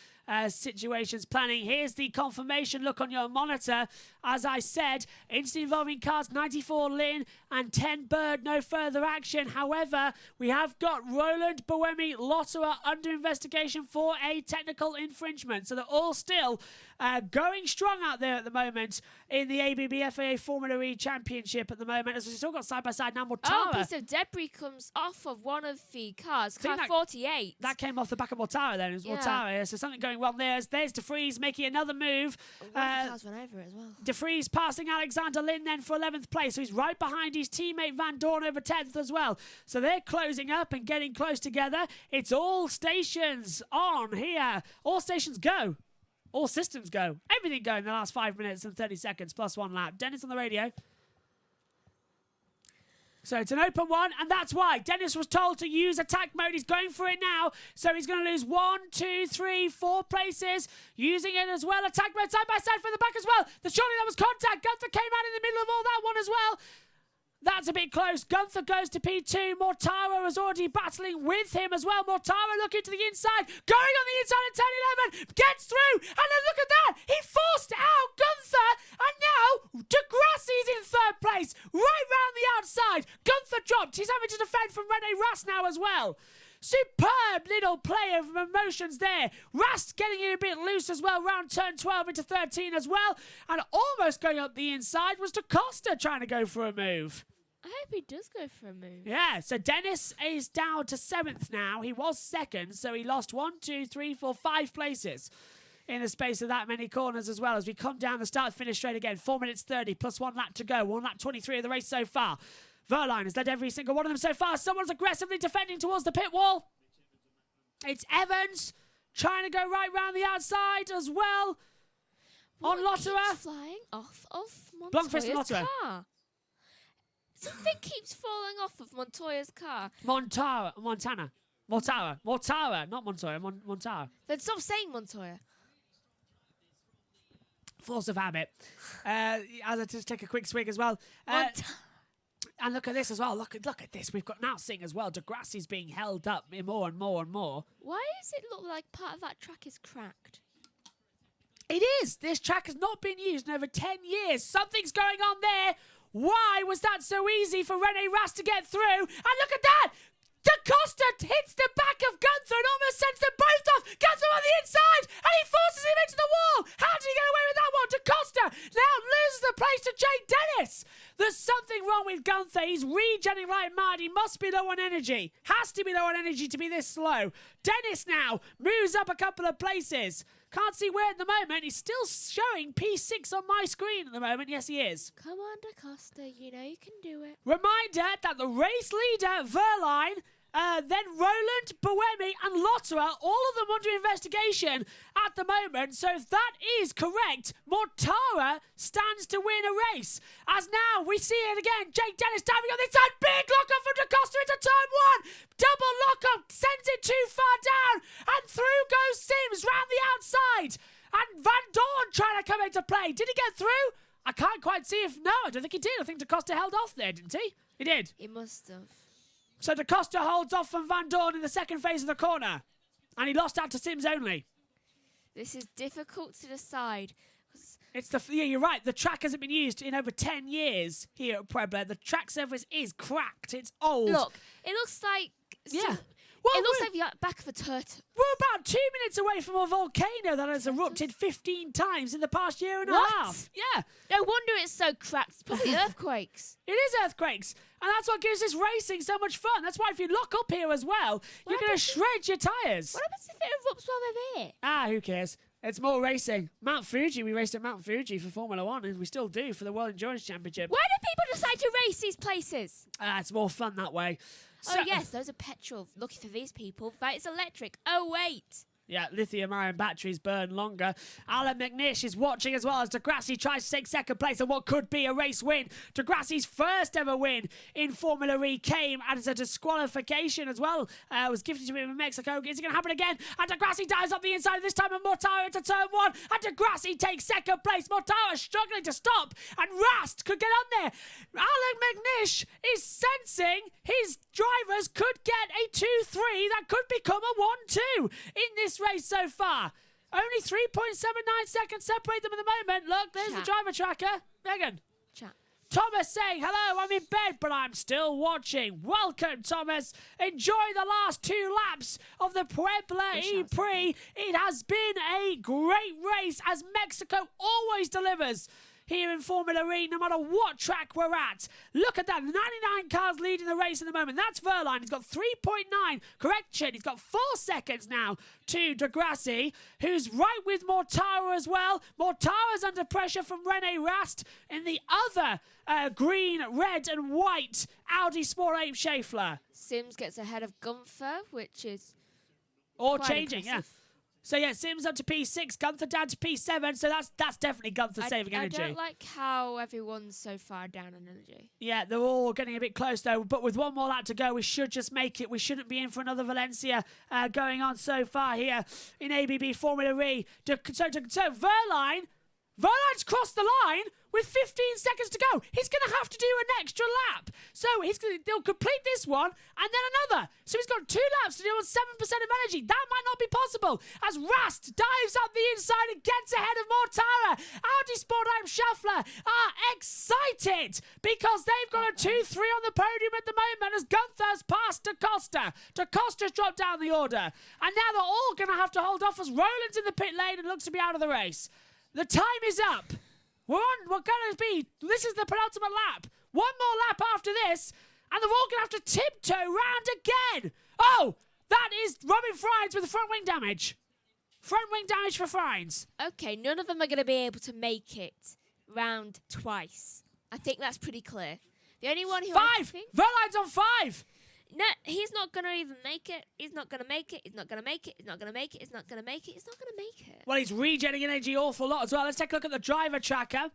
situations planning. Here's the confirmation look on your monitor. As I said, instant involving cars, 94 Lynn and 10 Bird, no further action. However, we have got Roland, Boemi, Lotto are under investigation for a technical infringement. So they're all still going strong out there at the moment in the ABB FAA Formula E Championship at the moment, as we've still got side-by-side now. Oh, a piece of debris comes off of one of the cars, car 48. That came off the back of Mortara then. It was Mortara, so something going wrong there. There's DeFreeze making another move. One of the cars went over it as well. DeFreeze passing Alexander Lynn then for 11th place, so he's right behind his teammate Van Dorn over 10th as well. So they're closing up and getting close together. It's all stations on here. All stations go. All systems go. Everything go in the last 5 minutes and 30 seconds plus 1 lap. Dennis on the radio. So it's an open one, and that's why Dennis was told to use attack mode. He's going for it now, so he's going to lose 1, 2, 3, 4 places. Using it as well. Attack mode side by side for the back as well. Surely that was contact. Gunther came out in the middle of all that one as well. That's a bit close. Gunther goes to P2. Mortara is already battling with him as well. Mortara looking to the inside. Going on the inside of turn 11. Gets through. And then look at that. He forced out Gunther. And now Degrassi's in 3rd place. Right round the outside. Gunther dropped. He's having to defend from Rene Rast now as well. Superb little play of emotions there. Rast getting it a bit loose as well. Round turn 12 into 13 as well. And almost going up the inside was DaCosta trying to go for a move. I hope he does go for a move. Yeah, so Dennis is down to 7th now. He was 2nd, so he lost 1, 2, 3, 4, 5 places in the space of that many corners as well. As we come down the start-finish straight again, 4 minutes 30 plus 1 lap to go. 1 lap 23 of the race so far. Verline has led every single one of them so far. Someone's aggressively defending towards the pit wall. It's Evans trying to go right round the outside as well. What on Lotterer. Keeps flying off of Montoya's car. Something keeps falling off of Montoya's car. Mortara, not Montoya, Mortara. Then stop saying Montoya. Force of habit. As I just take a quick swig as well. And look at this as well. Look at this. We've got now seeing as well. Degrassi's being held up more and more and more. Why does it look like part of that track is cracked? It is. This track has not been used in over 10 years. Something's going on there. Why was that so easy for Rene Rast to get through? And look at that! Costa hits the back of Gunther and almost sends them both off. Gunther on the inside, and he forces him into the wall. How did he get away with that one? Da Costa now loses the place to Jake Dennis. There's something wrong with Gunther. He's regenerating like mad. He must be low on energy. Has to be low on energy to be this slow. Dennis now moves up a couple of places. Can't see where at the moment. He's still showing P6 on my screen at the moment. Yes, he is. Come on, Da Costa. You know you can do it. Reminder that the race leader, Verline, then Roland, Boemi and Lotterer, all of them under investigation at the moment. So if that is correct, Mortara stands to win a race. As now we see it again. Jake Dennis diving on this side. Big lock-up from Da Costa into turn one. Double lock-up sends it too far down. And through goes Sims round the outside. And Van Dorn trying to come into play. Did he get through? I can't quite see if... No, I don't think he did. I think Da Costa held off there, didn't he? He did. He must have. So Da Costa holds off from Van Dorn in the second phase of the corner. And he lost out to Sims only. This is difficult to decide. Yeah, you're right. The track hasn't been used in over 10 years here at Puebla. The track surface is cracked. It's old. Look, it looks like... Yeah. It looks like the back of a turtle. We're about 2 minutes away from a volcano that has erupted 15 times in the past year and a half. Yeah. No wonder it's so cracked. It's probably earthquakes. It is earthquakes. And that's what gives this racing so much fun. That's why if you lock up here as well, you're going to shred your tyres. What happens if it erupts while they're there? Ah, who cares? It's more racing. Mount Fuji, we raced at Mount Fuji for Formula 1, and we still do for the World Endurance Championship. Why do people decide to race these places? It's more fun that way. So, yes, those are petrol. Lucky for these people. That is electric. Oh, wait. Yeah, lithium-ion batteries burn longer. Alan McNish is watching as well as Degrassi tries to take second place on what could be a race win. Degrassi's first ever win in Formula E came as a disqualification as well. Was gifted to him in Mexico. Is it going to happen again? And Degrassi dives up the inside this time and Mortara into turn one. And Degrassi takes second place. Mortara struggling to stop. And Rast could get on there. Alan McNish is sensing his drivers could get a 2-3 that could become a 1-2 in this race so far. Only 3.79 seconds separate them at the moment. Look, there's the driver tracker. Megan. Chat. Thomas saying, hello, I'm in bed, but I'm still watching. Welcome, Thomas. Enjoy the last 2 laps of the Puebla ePrix. It has been a great race as Mexico always delivers here in Formula E, no matter what track we're at. Look at that, 99 cars leading the race at the moment. That's Verline. He's got 3.9. Correction, he's got 4 seconds now to Degrassi, who's right with Mortara as well. Mortara's under pressure from Rene Rast in the other green, red and white Audi Sport 8 Schaeffler. Sims gets ahead of Gunther, which is Or quite changing, impressive. yeah. So, yeah, Sims up to P6, Gunther down to P7, so that's definitely Gunther saving energy. I don't like how everyone's so far down on energy. Yeah, they're all getting a bit close, though, but with one more lap to go, we should just make it. We shouldn't be in for another Valencia going on so far here in ABB Formula E. So Verline's crossed the line with 15 seconds to go. He's going to have to do an extra lap. So they'll complete this one and then another. So he's got 2 laps to do on 7% of energy. That might not be possible as Rast dives up the inside and gets ahead of Mortara. Audi Sport 8 Schaeffler are excited because they've got a 2-3 on the podium at the moment as Gunther's passed Da Costa. Da Costa's dropped down the order. And now they're all going to have to hold off as Roland's in the pit lane and looks to be out of the race. The time is up. We're going to be, this is the penultimate lap. One more lap after this, and they're all going to have to tiptoe round again. Oh, that is Robin Friends with front wing damage. Front wing damage for Friends. Okay, none of them are going to be able to make it round twice. I think that's pretty clear. The only one who 5! Verline's on 5! No, he's not going to even make it. He's not going to make it. He's not going to make it. He's not going to make it. He's not going to make it. He's not going to make it. Well, he's regenerating energy awful lot as well. Let's take a look at the driver tracker.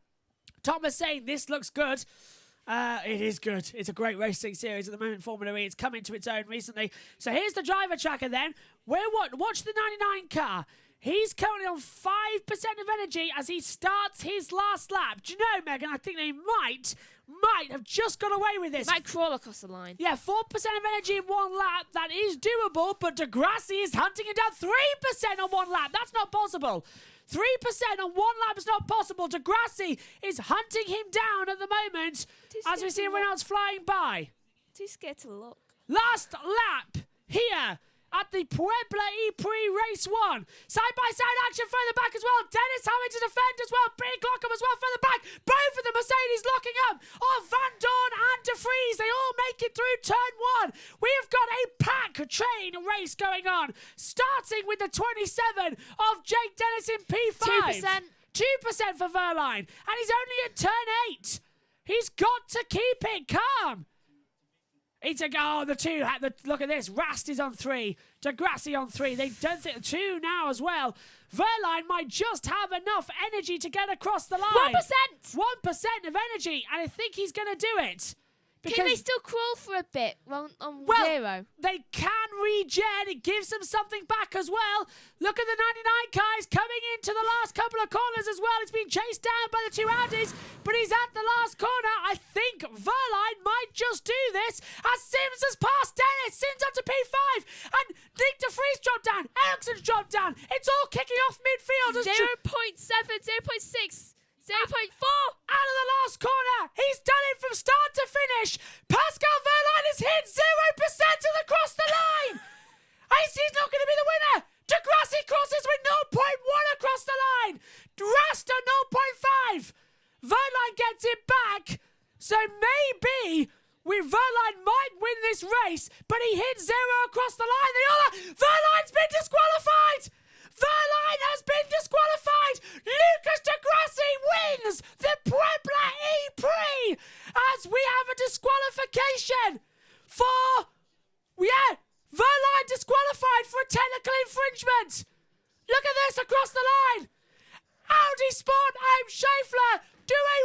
Thomas saying this looks good. It is good. It's a great racing series at the moment, Formula E. It's come into its own recently. So here's the driver tracker then. Watch the 99 car. He's currently on 5% of energy as he starts his last lap. Do you know, Megan, I think they might have just got away with this. Might crawl across the line. Yeah, 4% of energy in 1 lap. That is doable, but Degrassi is hunting him down 3% on 1 lap. That's not possible. 3% on 1 lap is not possible. Degrassi is hunting him down at the moment as we see everyone else flying by. Too scared to look. Last lap here at the Puebla ePrix Race 1. Side-by-side action further back as well. Dennis having to defend as well. Big Lockham as well further back. Both of the Mercedes locking up. Van Dorn and De Vries. They all make it through turn 1. We've got a pack train race going on. Starting with the 27 of Jake Dennis in P5. 2% for Verline. And he's only at turn 8. He's got to keep it calm. It's a go. The two. Look at this. Rast is on 3. Degrassi on 3. They don't think 2 now as well. Verline might just have enough energy to get across the line. 1%. 1% of energy, and I think he's going to do it. Can they still crawl for a bit on 0? They can regen. It gives them something back as well. Look at the 99 guys coming into the last couple of corners as well. It's been chased down by the 2 Audis, but he's at the last corner. I think Verline might just do this as Sims has passed Dennis. Sims up to P5, and Nick De Vries dropped down. Ericsson's dropped down. It's all kicking off midfield. 0.7, 0.6. 0.4! Out of the last corner! He's done it from start to finish! Pascal Verline has hit 0% across the line! He's not going to be the winner! Degrassi crosses with 0.1 across the line! Rasta 0.5! Verline gets it back! So maybe Verline might win this race, but he hit 0 across the line. Verline's been disqualified! Verline has been disqualified! Lucas Degrassi wins the Puebla ePrix as we have a disqualification for... Verline disqualified for a technical infringement! Look at this across the line! Audi Sport Aim Schaeffler do a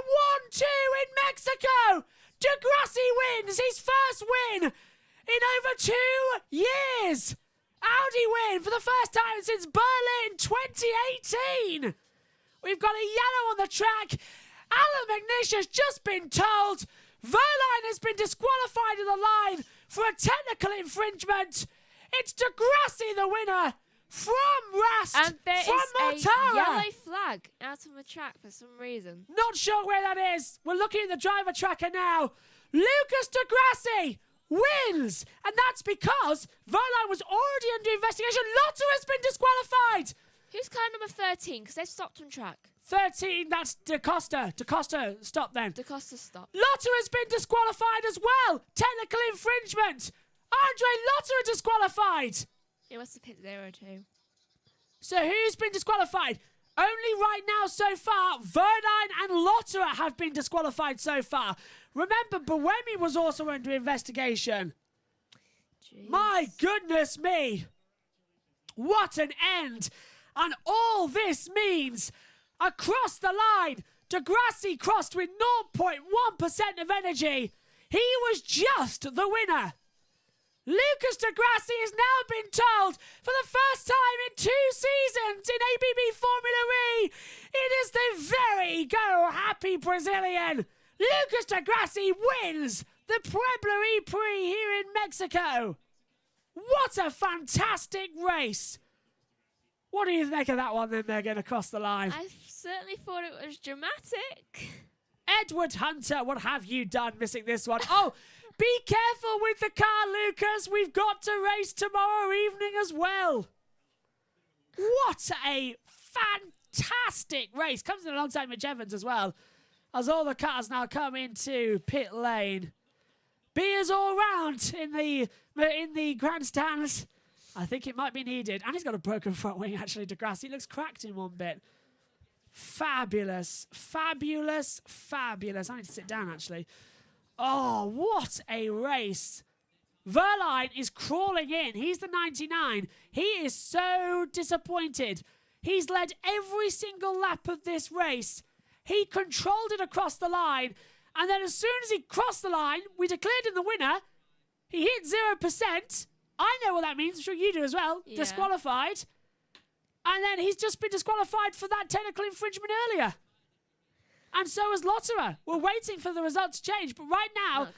1-2 in Mexico! Degrassi wins his first win in over 2 years! Audi win for the first time since Berlin 2018. We've got a yellow on the track. Alan McNish has just been told Verline has been disqualified in the line for a technical infringement. It's Degrassi the winner from Rast, and there from is Mortara. a yellow flag out on the track for some reason. Not sure where that is. We're looking at the driver tracker now. Lucas Degrassi wins, and that's because Verline was already under investigation. Lotter has been disqualified. Who's car number 13? Because they've stopped on track. 13, that's Da Costa. Da Costa, stop then. Da Costa stopped. Lotter has been disqualified as well. Technical infringement. Andre Lotter disqualified. He must have hit 0-2. So who's been disqualified? Only right now so far, Verline and Lotterer have been disqualified so far. Remember, Buemi was also under investigation. Jeez. My goodness me. What an end. And all this means, across the line, Degrassi crossed with 0.1% of energy. He was just the winner. Lucas Degrassi has now been told for the first time in 2 seasons in ABB Formula E, it is the very go-happy Brazilian. Lucas Degrassi wins the Puebla ePrix here in Mexico. What a fantastic race. What do you make of that one then, Megan, across the line? I certainly thought it was dramatic. Edward Hunter, what have you done missing this one? Oh, be careful with the car, Lucas. We've got to race tomorrow evening as well. What a fantastic race. Comes in alongside Mitch Evans as well, as all the cars now come into pit lane. Beers all round in the grandstands. I think it might be needed. And he's got a broken front wing, actually, Degrassi. He looks cracked in one bit. Fabulous. Fabulous. Fabulous. I need to sit down, actually. Oh, what a race. Verline is crawling in. He's the 99. He is so disappointed. He's led every single lap of this race. He controlled it across the line. And then as soon as he crossed the line, we declared him the winner. He hit 0%. I know what that means. I'm sure you do as well. Yeah. Disqualified. And then he's just been disqualified for that technical infringement earlier. And so is Lotterer. We're waiting for the results to change. But right now,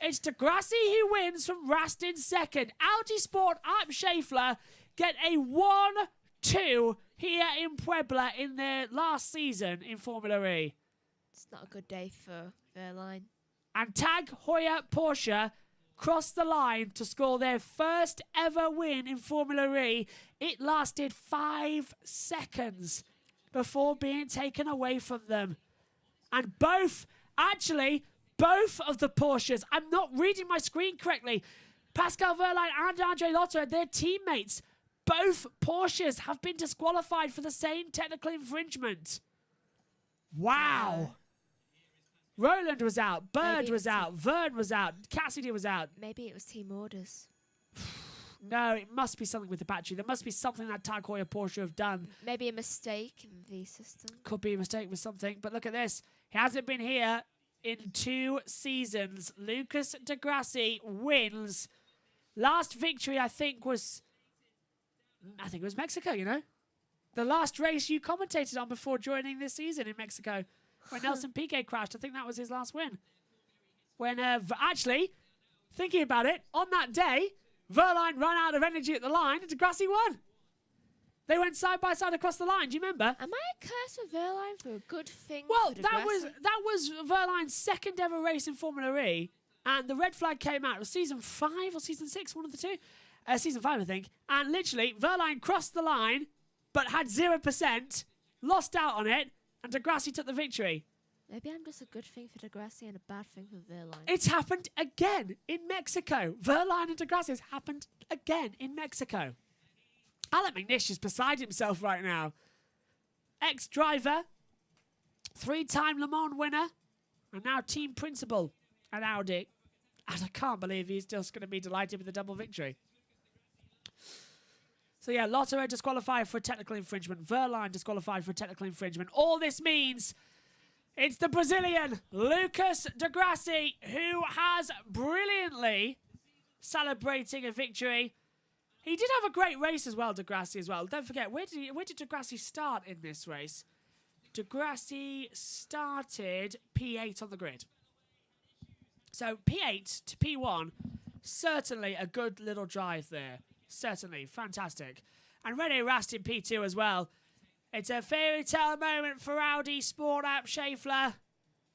it's Degrassi who wins from Rast in second. Audi Sport Art Schaeffler get a 1-2 here in Puebla in their last season in Formula E. It's not a good day for Verline. And Tag Heuer Porsche crossed the line to score their first ever win in Formula E. It lasted 5 seconds before being taken away from them. And both of the Porsches, I'm not reading my screen correctly, Pascal Wehrlein and Andre Lotto, their teammates, both Porsches have been disqualified for the same technical infringement. Wow. Roland was out, Bird was out, Verne was out, Cassidy was out. Maybe it was team orders. No, it must be something with the battery. There must be something that Tag Heuer Porsche have done. Maybe a mistake in the system. Could be a mistake with something. But look at this. He hasn't been here in 2 seasons. Lucas Di Grassi wins. Last victory, I think, was Mexico, you know. The last race you commentated on before joining this season in Mexico. When Nelson Piquet crashed. I think that was his last win. When, actually, thinking about it, on that day, Wehrlein ran out of energy at the line and Di Grassi won. They went side by side across the line. Do you remember? Am I a curse with Wehrlein for a good thing? Well, for that was Wehrlein's second ever race in Formula E, and the red flag came out. It was season 5 or season 6, one of the two. Season 5, I think. And literally, Wehrlein crossed the line, but had 0%, lost out on it, and Di Grassi took the victory. Maybe I'm just a good thing for Di Grassi and a bad thing for Wehrlein. It's happened again in Mexico. Wehrlein and Di Grassi has happened again in Mexico. Alec McNish is beside himself right now. Ex-driver, 3-time Le Mans winner, and now team principal at Audi. And I can't believe he's just going to be delighted with the double victory. So yeah, Lotto disqualified for technical infringement. Wehrlein disqualified for technical infringement. All this means it's the Brazilian Lucas Di Grassi who has brilliantly celebrating a victory. He did have a great race as well, Di Grassi as well. Don't forget, where did Di Grassi start in this race? Di Grassi started P8 on the grid. So P8 to P1, certainly a good little drive there. Certainly, fantastic. And Rene Rast in P2 as well. It's a fairy tale moment for Audi Sport App Schaeffler.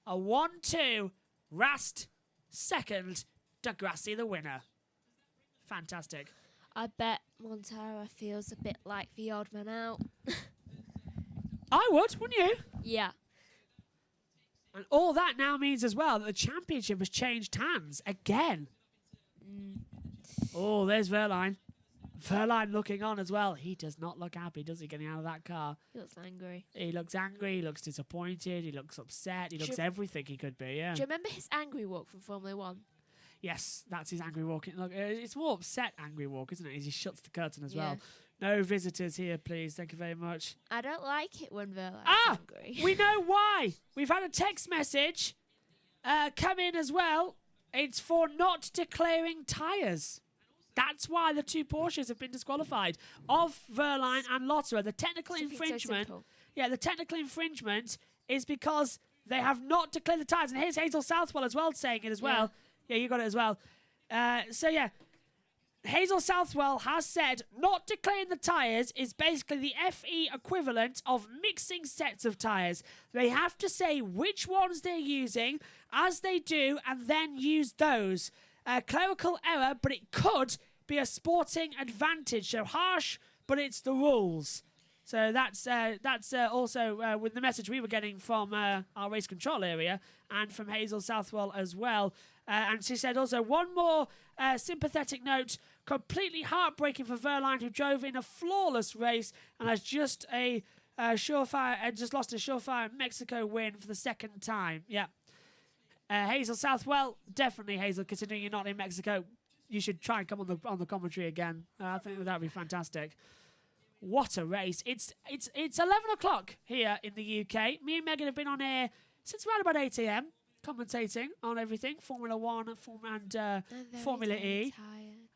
A 1-2. Rast second. Di Grassi the winner. Fantastic. I bet Montara feels a bit like the odd man out. I would, wouldn't you? Yeah. And all that now means as well that the championship has changed hands again. Oh, there's Wehrlein. Wehrlein looking on as well. He does not look happy, does he, getting out of that car? He looks angry. He looks angry. He looks disappointed. He looks upset. He looks everything he could be, yeah. Do you remember his angry walk from Formula 1? Yes, that's his angry walk. Look, it's more upset angry walk, isn't it? As he shuts the curtain as well. No visitors here, please. Thank you very much. I don't like it when Wehrlein's angry. We know why. We've had a text message come in as well. It's for not declaring tyres. That's why the 2 Porsches have been disqualified. Of Wehrlein and Lotterer, the technical infringement. Yeah, the technical infringement is because they have not declared the tyres. And here's Hazel Southwell as well saying it as well. Yeah, you got it as well. So yeah, Hazel Southwell has said not declaring the tyres is basically the FE equivalent of mixing sets of tyres. They have to say which ones they're using as they do and then use those. Clerical error, but it could be a sporting advantage. So harsh, but it's the rules. So that's also with the message we were getting from our race control area and from Hazel Southwell as well. And she said also one more sympathetic note. Completely heartbreaking for Wehrlein, who drove in a flawless race and has just lost a surefire Mexico win for the second time. Yeah. Hazel Southwell, definitely Hazel, considering you're not in Mexico, you should try and come on the commentary again. I think that would be fantastic. What a race. It's 11 o'clock here in the UK. Me and Megan have been on air since around about 8 a.m. commentating on everything, Formula 1 and Formula E.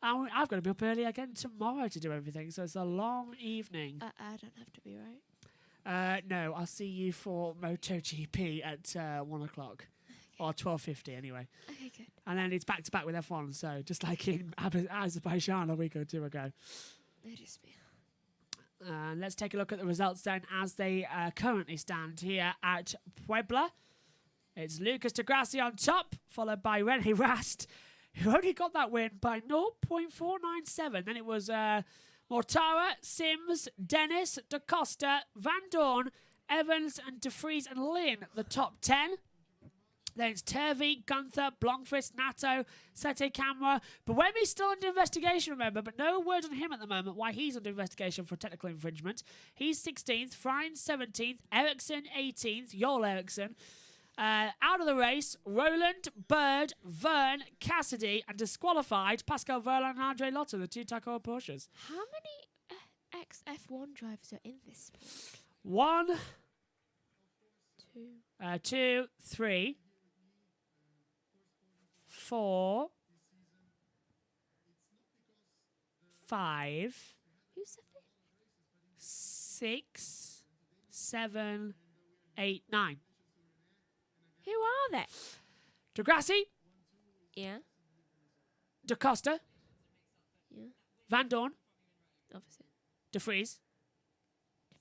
And I've got to be up early again tomorrow to do everything, so it's a long evening. I don't have to be right. No, I'll see you for MotoGP at 1 o'clock. Or 12:50 anyway. Okay, good. And then it's back to back with F1, so just like in Azerbaijan a week or two ago. Let's take a look at the results then as they currently stand here at Puebla. It's Lucas Di Grassi on top, followed by Rene Rast, who only got that win by 0.497. Then it was Mortara, Sims, Dennis, DaCosta, Van Dorn, Evans, and De Vries and Lynn, the top 10. Then it's Turvey, Gunther, Blomqvist, Nato, Sete Camera. Buemi's still under investigation, remember, but no word on him at the moment why he's under investigation for technical infringement. He's 16th, Frein 17th, Eriksson 18th, Joel Eriksson. Out of the race, Roland, Bird, Vern, Cassidy, and disqualified Pascal Verlaine and Andre Lotto, the two Tacoma Porsches. How many ex-F1 drivers are in this sport? 1, 2. 2, 3, 4, 5, Who's the fifth? 6, 7, 8, 9. Who are they? Degrassi, Yeah. DaCosta, Yeah. Van Dorn, Obviously. De Vries.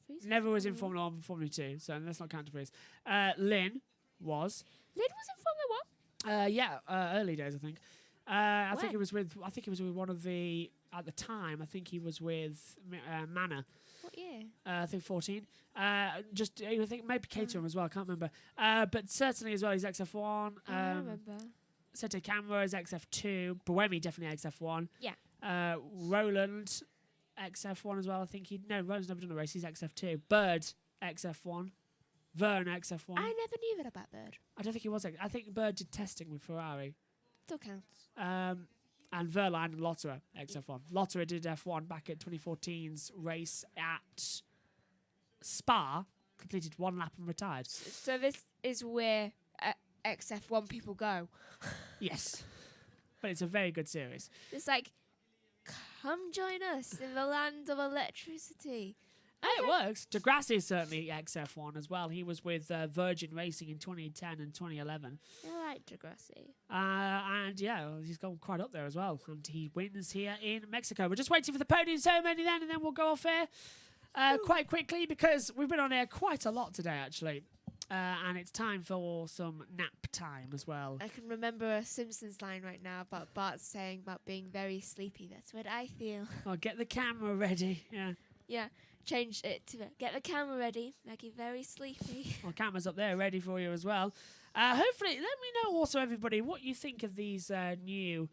DeVries Never was in Formula Formula 1 and Formula 2, so let's not count De Vries. Lynn was. Lynn was in Formula 1? Yeah, early days, I think. I think When? he was with one of the, at the time, I think he was with Manor. What year? I think 14. I think maybe Caterham as well, I can't remember. But certainly as well, he's XF1. I remember. Sete Camera is XF2. Buemi definitely XF1. Yeah. Roland XF1 as well. I think Roland's never done a race. He's XF2. Bird XF1. Vern XF1. I never knew that about Bird. I don't think he was. I think Bird did testing with Ferrari. Still counts. And Verlaine and Lotterer XF1. Lotterer did F1 back at 2014's race at Spa. Completed one lap and retired. So this is where XF1 people go. Yes. But it's a very good series. It's like, come join us in the land of electricity. And it works. Degrassi is certainly XF1 as well. He was with Virgin Racing in 2010 and 2011. I like Degrassi. And yeah, he's gone quite up there as well. And he wins here in Mexico. We're just waiting for the podium ceremony then, and then we'll go off air quite quickly because we've been on air quite a lot today, actually. And it's time for some nap time as well. I can remember a Simpsons line right now about Bart saying about being very sleepy. That's what I feel. Oh, get the camera ready. Yeah. Yeah. Changed it to get the camera ready, make it very sleepy. Well, camera's up there ready for you as well. Hopefully, let me know also, everybody, what you think of these new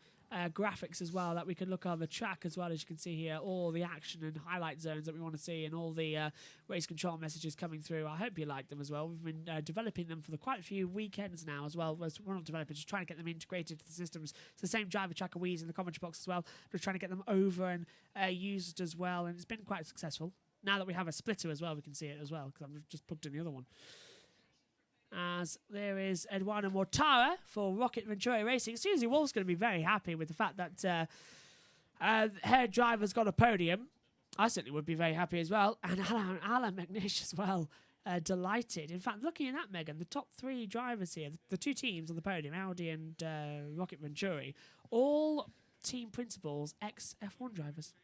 graphics as well, that we can look on the track as well, as you can see here, all the action and highlight zones that we want to see and all the race control messages coming through. I hope you like them as well. We've been developing them for quite a few weekends now as well. We're not developing, just trying to get them integrated to the systems. It's the same driver tracker we use in the commentary box as well. We're trying to get them over and used as well, and it's been quite successful. Now that we have a splitter as well, we can see it as well, because I've just plugged in the other one. As there is Eduardo Mortara for Rocket Venturi Racing. Susie Wolf's going to be very happy with the fact that her driver's got a podium. I certainly would be very happy as well. And Alan McNish as well. Delighted. In fact, looking at that, Megan, the top three drivers here, the two teams on the podium, Audi and Rocket Venturi, all team principals, ex-F1 drivers.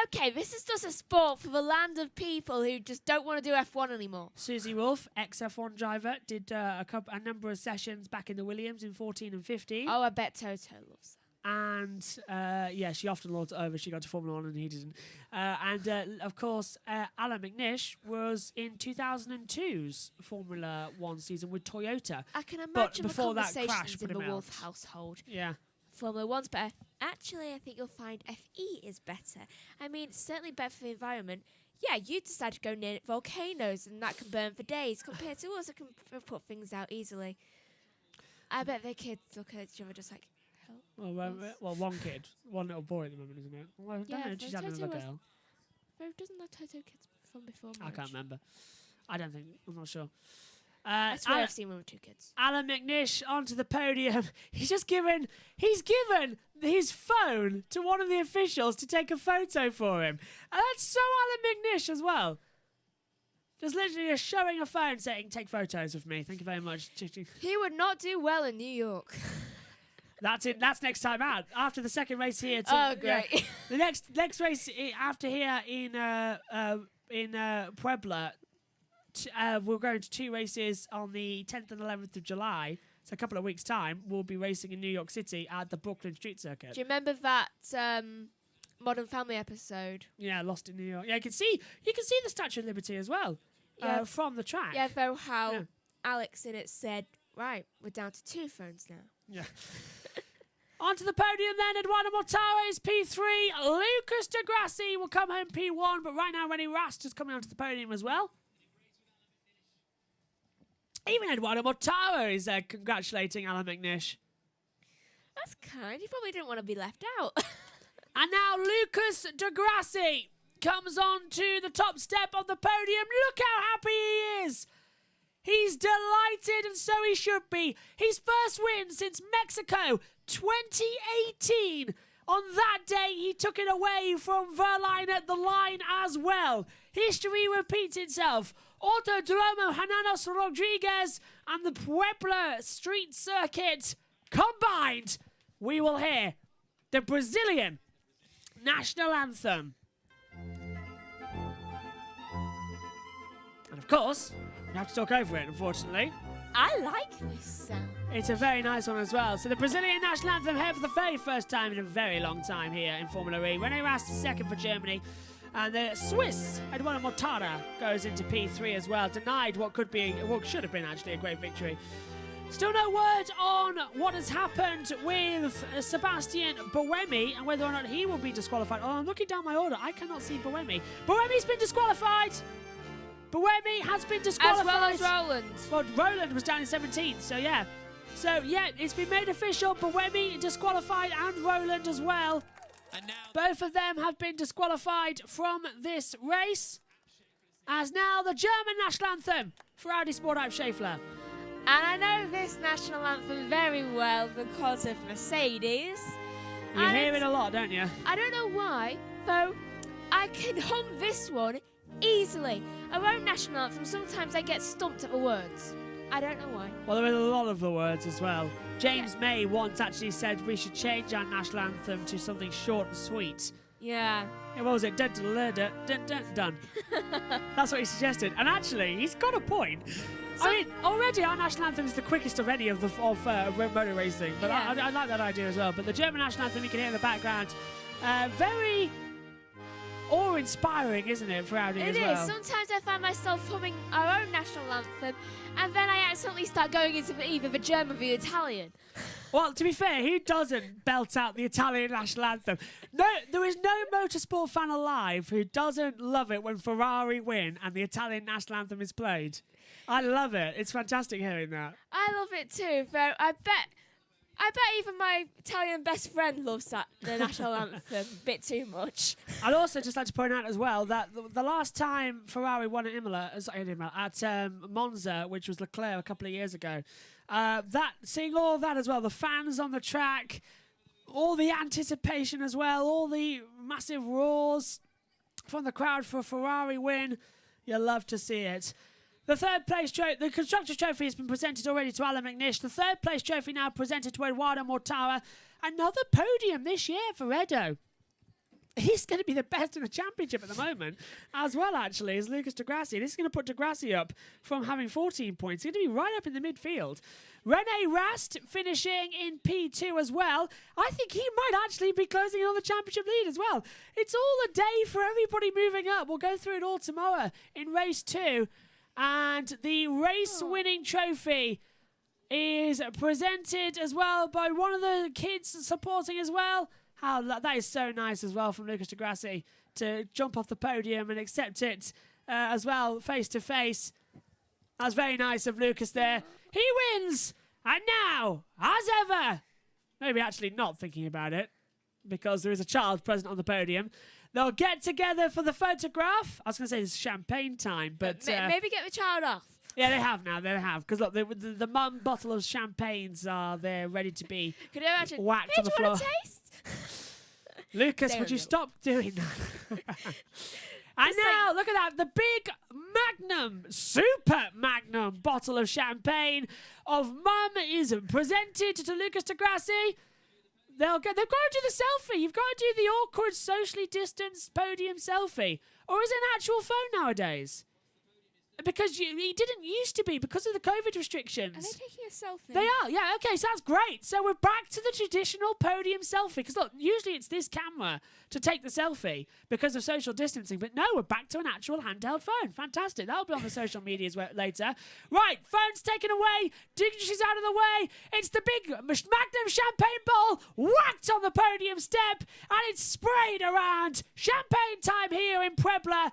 Okay, this is just a sport for the land of people who just don't want to do F1 anymore. Susie Wolf, ex-F1 driver, did a number of sessions back in the Williams in 14 and 15. Oh, I bet Toto loves that. And, yeah, she often lords it over. She got to Formula 1 and he didn't. Of course, Alan McNish was in 2002's Formula 1 season with Toyota. I can imagine the before that crash conversations put in the him out. Wolf household. Yeah. Formula 1's better. Actually, I think you'll find FE is better. I mean, it's certainly better for the environment. Yeah, you decide to go near volcanoes and that can burn for days compared to us that can put things out easily. I bet their kids look at each other just like, help. Well, one kid. One little boy at the moment, isn't it? Well, I don't know. She's having another girl. Doesn't that Toto kids from before marriage? I can't remember. I don't think. I'm not sure. I swear I've seen one with two kids. Alan McNish onto the podium. He's given his phone to one of the officials to take a photo for him. And that's so Alan McNish as well. Just literally just showing a phone saying, take photos with me. Thank you very much. He would not do well in New York. That's it. That's next time out. After the second race here. Oh, great. Yeah, the next race after here in Puebla. We're going to two races on the 10th and 11th of July. So a couple of weeks' time, we'll be racing in New York City at the Brooklyn Street Circuit. Do you remember that Modern Family episode? Yeah, Lost in New York. Yeah, you can see the Statue of Liberty as well from the track. Yeah, though how Alex in it said, right, we're down to 2 phones now. Yeah. Onto the podium then, Eduardo Mortara is P3. Lucas de Grassi will come home P1, but right now Rennie Rast is coming onto the podium as well. Even Eduardo Mortara is congratulating Alan McNish. That's kind. He probably didn't want to be left out. And now Lucas de Grassi comes on to the top step of the podium. Look how happy he is. He's delighted, and so he should be. His first win since Mexico 2018. On that day, he took it away from Verline at the line as well. History repeats itself. Autodromo Hananos Rodriguez and the Puebla Street Circuit combined. We will hear the Brazilian national anthem. And of course, we have to talk over it, unfortunately. I like this sound. It's a very nice one as well. So the Brazilian national anthem here for the very first time in a very long time here in Formula E. René Rast is second for Germany. And the Swiss, Eduardo Mortara, goes into P3 as well. Denied what should have been actually a great victory. Still no word on what has happened with Sebastian Buemi and whether or not he will be disqualified. Oh, I'm looking down my order. I cannot see Buemi. Buemi's been disqualified. Buemi has been disqualified. As well as Roland. Well, Roland was down in 17th, so yeah. So, yeah, it's been made official. Buemi disqualified and Roland as well. And now both of them have been disqualified from this race. As now the German national anthem for Audi Sporttype Schaeffler. And I know this national anthem very well because of Mercedes. You hear it a lot, don't you? I don't know why, though I can hum this one easily. Our own national anthem, sometimes I get stumped at the words. I don't know why. Well, there are a lot of the words as well. James May once actually said we should change our national anthem to something short and sweet. Yeah. What was it? Dun, dun, dun, dun, dun, dun. That's what he suggested. And actually, he's got a point. I mean, already our national anthem is the quickest of any of motor racing. But yeah. I like that idea as well. But the German national anthem you can hear in the background, very awe-inspiring, isn't it, for Audi as well? It is. Sometimes I find myself humming our own national anthem, and then I accidentally start going into either the German or the Italian. Well, to be fair, who doesn't belt out the Italian national anthem? No, there is no motorsport fan alive who doesn't love it when Ferrari win and the Italian national anthem is played. I love it. It's fantastic hearing that. I love it too, though I bet even my Italian best friend loves the national anthem a bit too much. I'd also just like to point out as well that the last time Ferrari won at at Monza, which was Leclerc a couple of years ago, seeing all that as well, the fans on the track, all the anticipation as well, all the massive roars from the crowd for a Ferrari win, you'll love to see it. The third place trophy, the Constructors' Trophy has been presented already to Alan McNish. The third place trophy now presented to Eduardo Mortara. Another podium this year for Edo. He's going to be the best in the championship at the moment, as well, actually, as Lucas de Grassi. This is going to put de Grassi up from having 14 points. He's going to be right up in the midfield. René Rast finishing in P2 as well. I think he might actually be closing in on the championship lead as well. It's all a day for everybody moving up. We'll go through it all tomorrow in race 2. And the race-winning trophy is presented as well by one of the kids supporting as well. That is so nice as well from Lucas de Grassi to jump off the podium and accept it as well, face-to-face. That's very nice of Lucas there. He wins! And now, as ever, maybe actually not thinking about it, because there is a child present on the podium, they'll get together for the photograph. I was going to say it's champagne time, but... maybe get the child off. Yeah, they have now. They have. Because look, the mum bottle of champagnes are there ready to be whacked on the floor. Do you want a taste? Lucas, would you stop doing that? And now, look at that. The big magnum, super magnum bottle of champagne of mum is presented to Lucas de Grassi. They've got to do the selfie. You've got to do the awkward, socially distanced podium selfie. Or is it an actual phone nowadays? because he didn't used to be because of the COVID restrictions. Are they taking a selfie? They are, yeah, okay, sounds great. So we're back to the traditional podium selfie. Because look, usually it's this camera to take the selfie because of social distancing. But no, we're back to an actual handheld phone. Fantastic. That'll be on the social medias later. Right, phone's taken away. Dignitary's out of the way. It's the big Magnum champagne bottle whacked on the podium step. And it's sprayed around. Champagne time here in Puebla.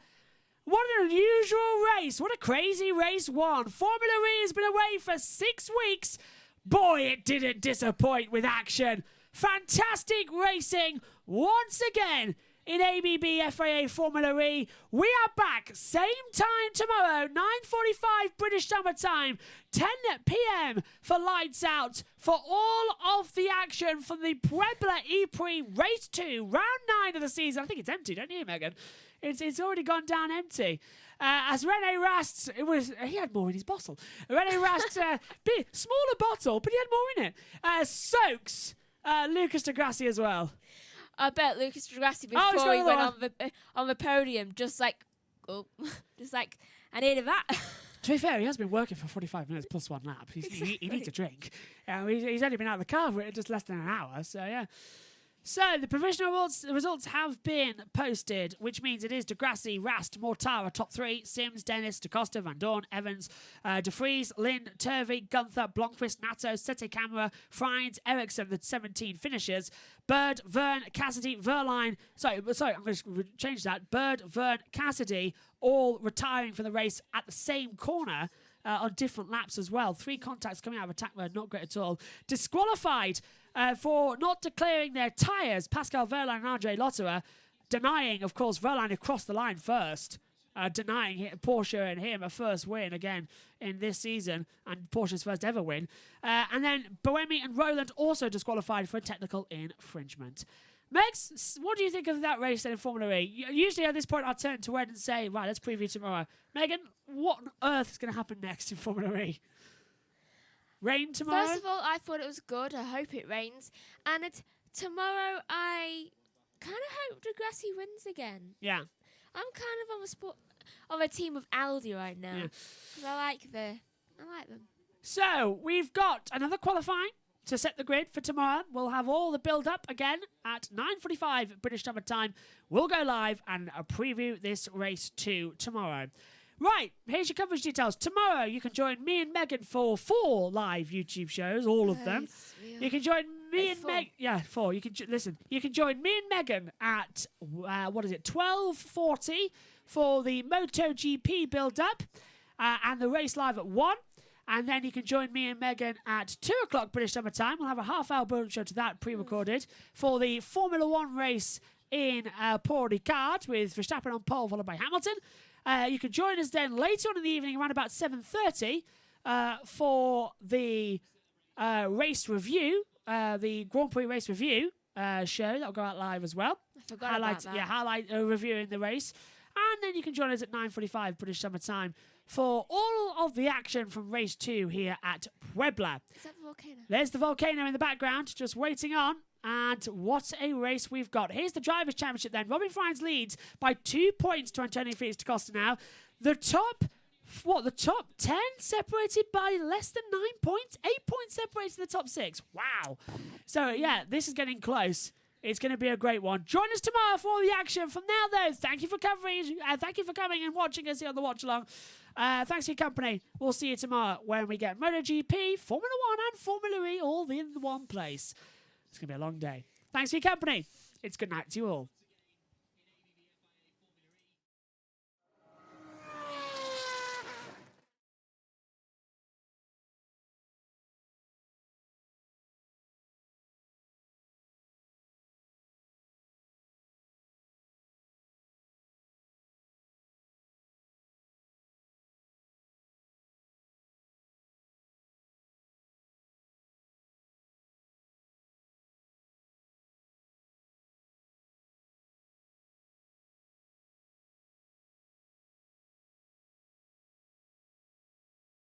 What an unusual race. What a crazy race one. Formula E has been away for 6 weeks. Boy, it didn't disappoint with action. Fantastic racing once again in ABB FIA Formula E. We are back same time tomorrow, 9:45 British Summer Time, 10 p.m. for Lights Out for all of the action from the Puebla ePrix Race 2, round 9 of the season. I think it's empty, don't you, Megan? It's already gone down empty. As Rene Rast, he had more in his bottle. Rene Rast, smaller bottle, but he had more in it. Soaks Lucas Di Grassi as well. I bet Lucas Di Grassi before he went on the podium, just like, I needed that. To be fair, he has been working for 45 minutes plus 1 lap. He needs a drink. He's only been out of the car for just less than an hour, so yeah. So, the provisional results have been posted, which means it is Di Grassi, Rast, Mortara, top 3, Sims, Dennis, DaCosta, Van Dorn, Evans, De Vries, Lind, Turvey, Gunther, Blomqvist, Nato, Sete Camera, Friends, Ericsson, the 17 finishers, Bird, Vern, Cassidy, Verline, sorry, I'm going to change that, Bird, Vern, Cassidy, all retiring from the race at the same corner, on different laps as well. 3 contacts coming out of attack mode, not great at all. Disqualified for not declaring their tyres, Pascal Verlaine and Andre Lotterer, denying, of course, Verlaine had crossed the line first, denying Porsche and him a first win again in this season, and Porsche's first ever win. And then Boemi and Roland also disqualified for technical infringement. Megs, what do you think of that race then in Formula E? Usually at this point I'll turn to Ed and say, right, let's preview tomorrow. Megan, what on earth is going to happen next in Formula E? Rain tomorrow? First of all, I thought it was good. I hope it rains. And tomorrow I kind of hope Di Grassi wins again. Yeah. I'm kind of on a team of Aldi right now. Because I like them. So, we've got another qualifying to set the grid for tomorrow. We'll have all the build-up again at 9:45 British Summer Time. We'll go live and preview this race too tomorrow. Right, here's your coverage details. Tomorrow, you can join me and Megan for 4 live YouTube shows, all of them. You can join me and Megan. Yeah, 4. You can listen. You can join me and Megan at 12:40 for the MotoGP build-up, and the race live at 1. And then you can join me and Megan at 2 o'clock British Summer Time. We'll have a half-hour build-up show to that, pre-recorded, for the Formula 1 race in Paul Ricard with Verstappen on pole, followed by Hamilton. You can join us then later on in the evening, around about 7:30, for the race review, the Grand Prix race review show. That'll go out live as well. I forgot about that. Yeah, highlight reviewing the race. And then you can join us at 9:45 British Summer Time for all of the action from race 2 here at Puebla. Is that the volcano? There's the volcano in the background, just waiting on. And what a race we've got. Here's the Drivers' Championship then. Robin Friends leads by 2 points to Antonio Felix da Costa now. The top 10 separated by less than 9 points? 8 points separated to the top 6. Wow. So, yeah, this is getting close. It's going to be a great one. Join us tomorrow for all the action. From now, though, thank you for covering. Thank you for coming and watching us here on the Watch Along. Thanks for your company. We'll see you tomorrow when we get MotoGP, Formula 1 and Formula E all in one place. It's going to be a long day. Thanks for your company. It's good night to you all.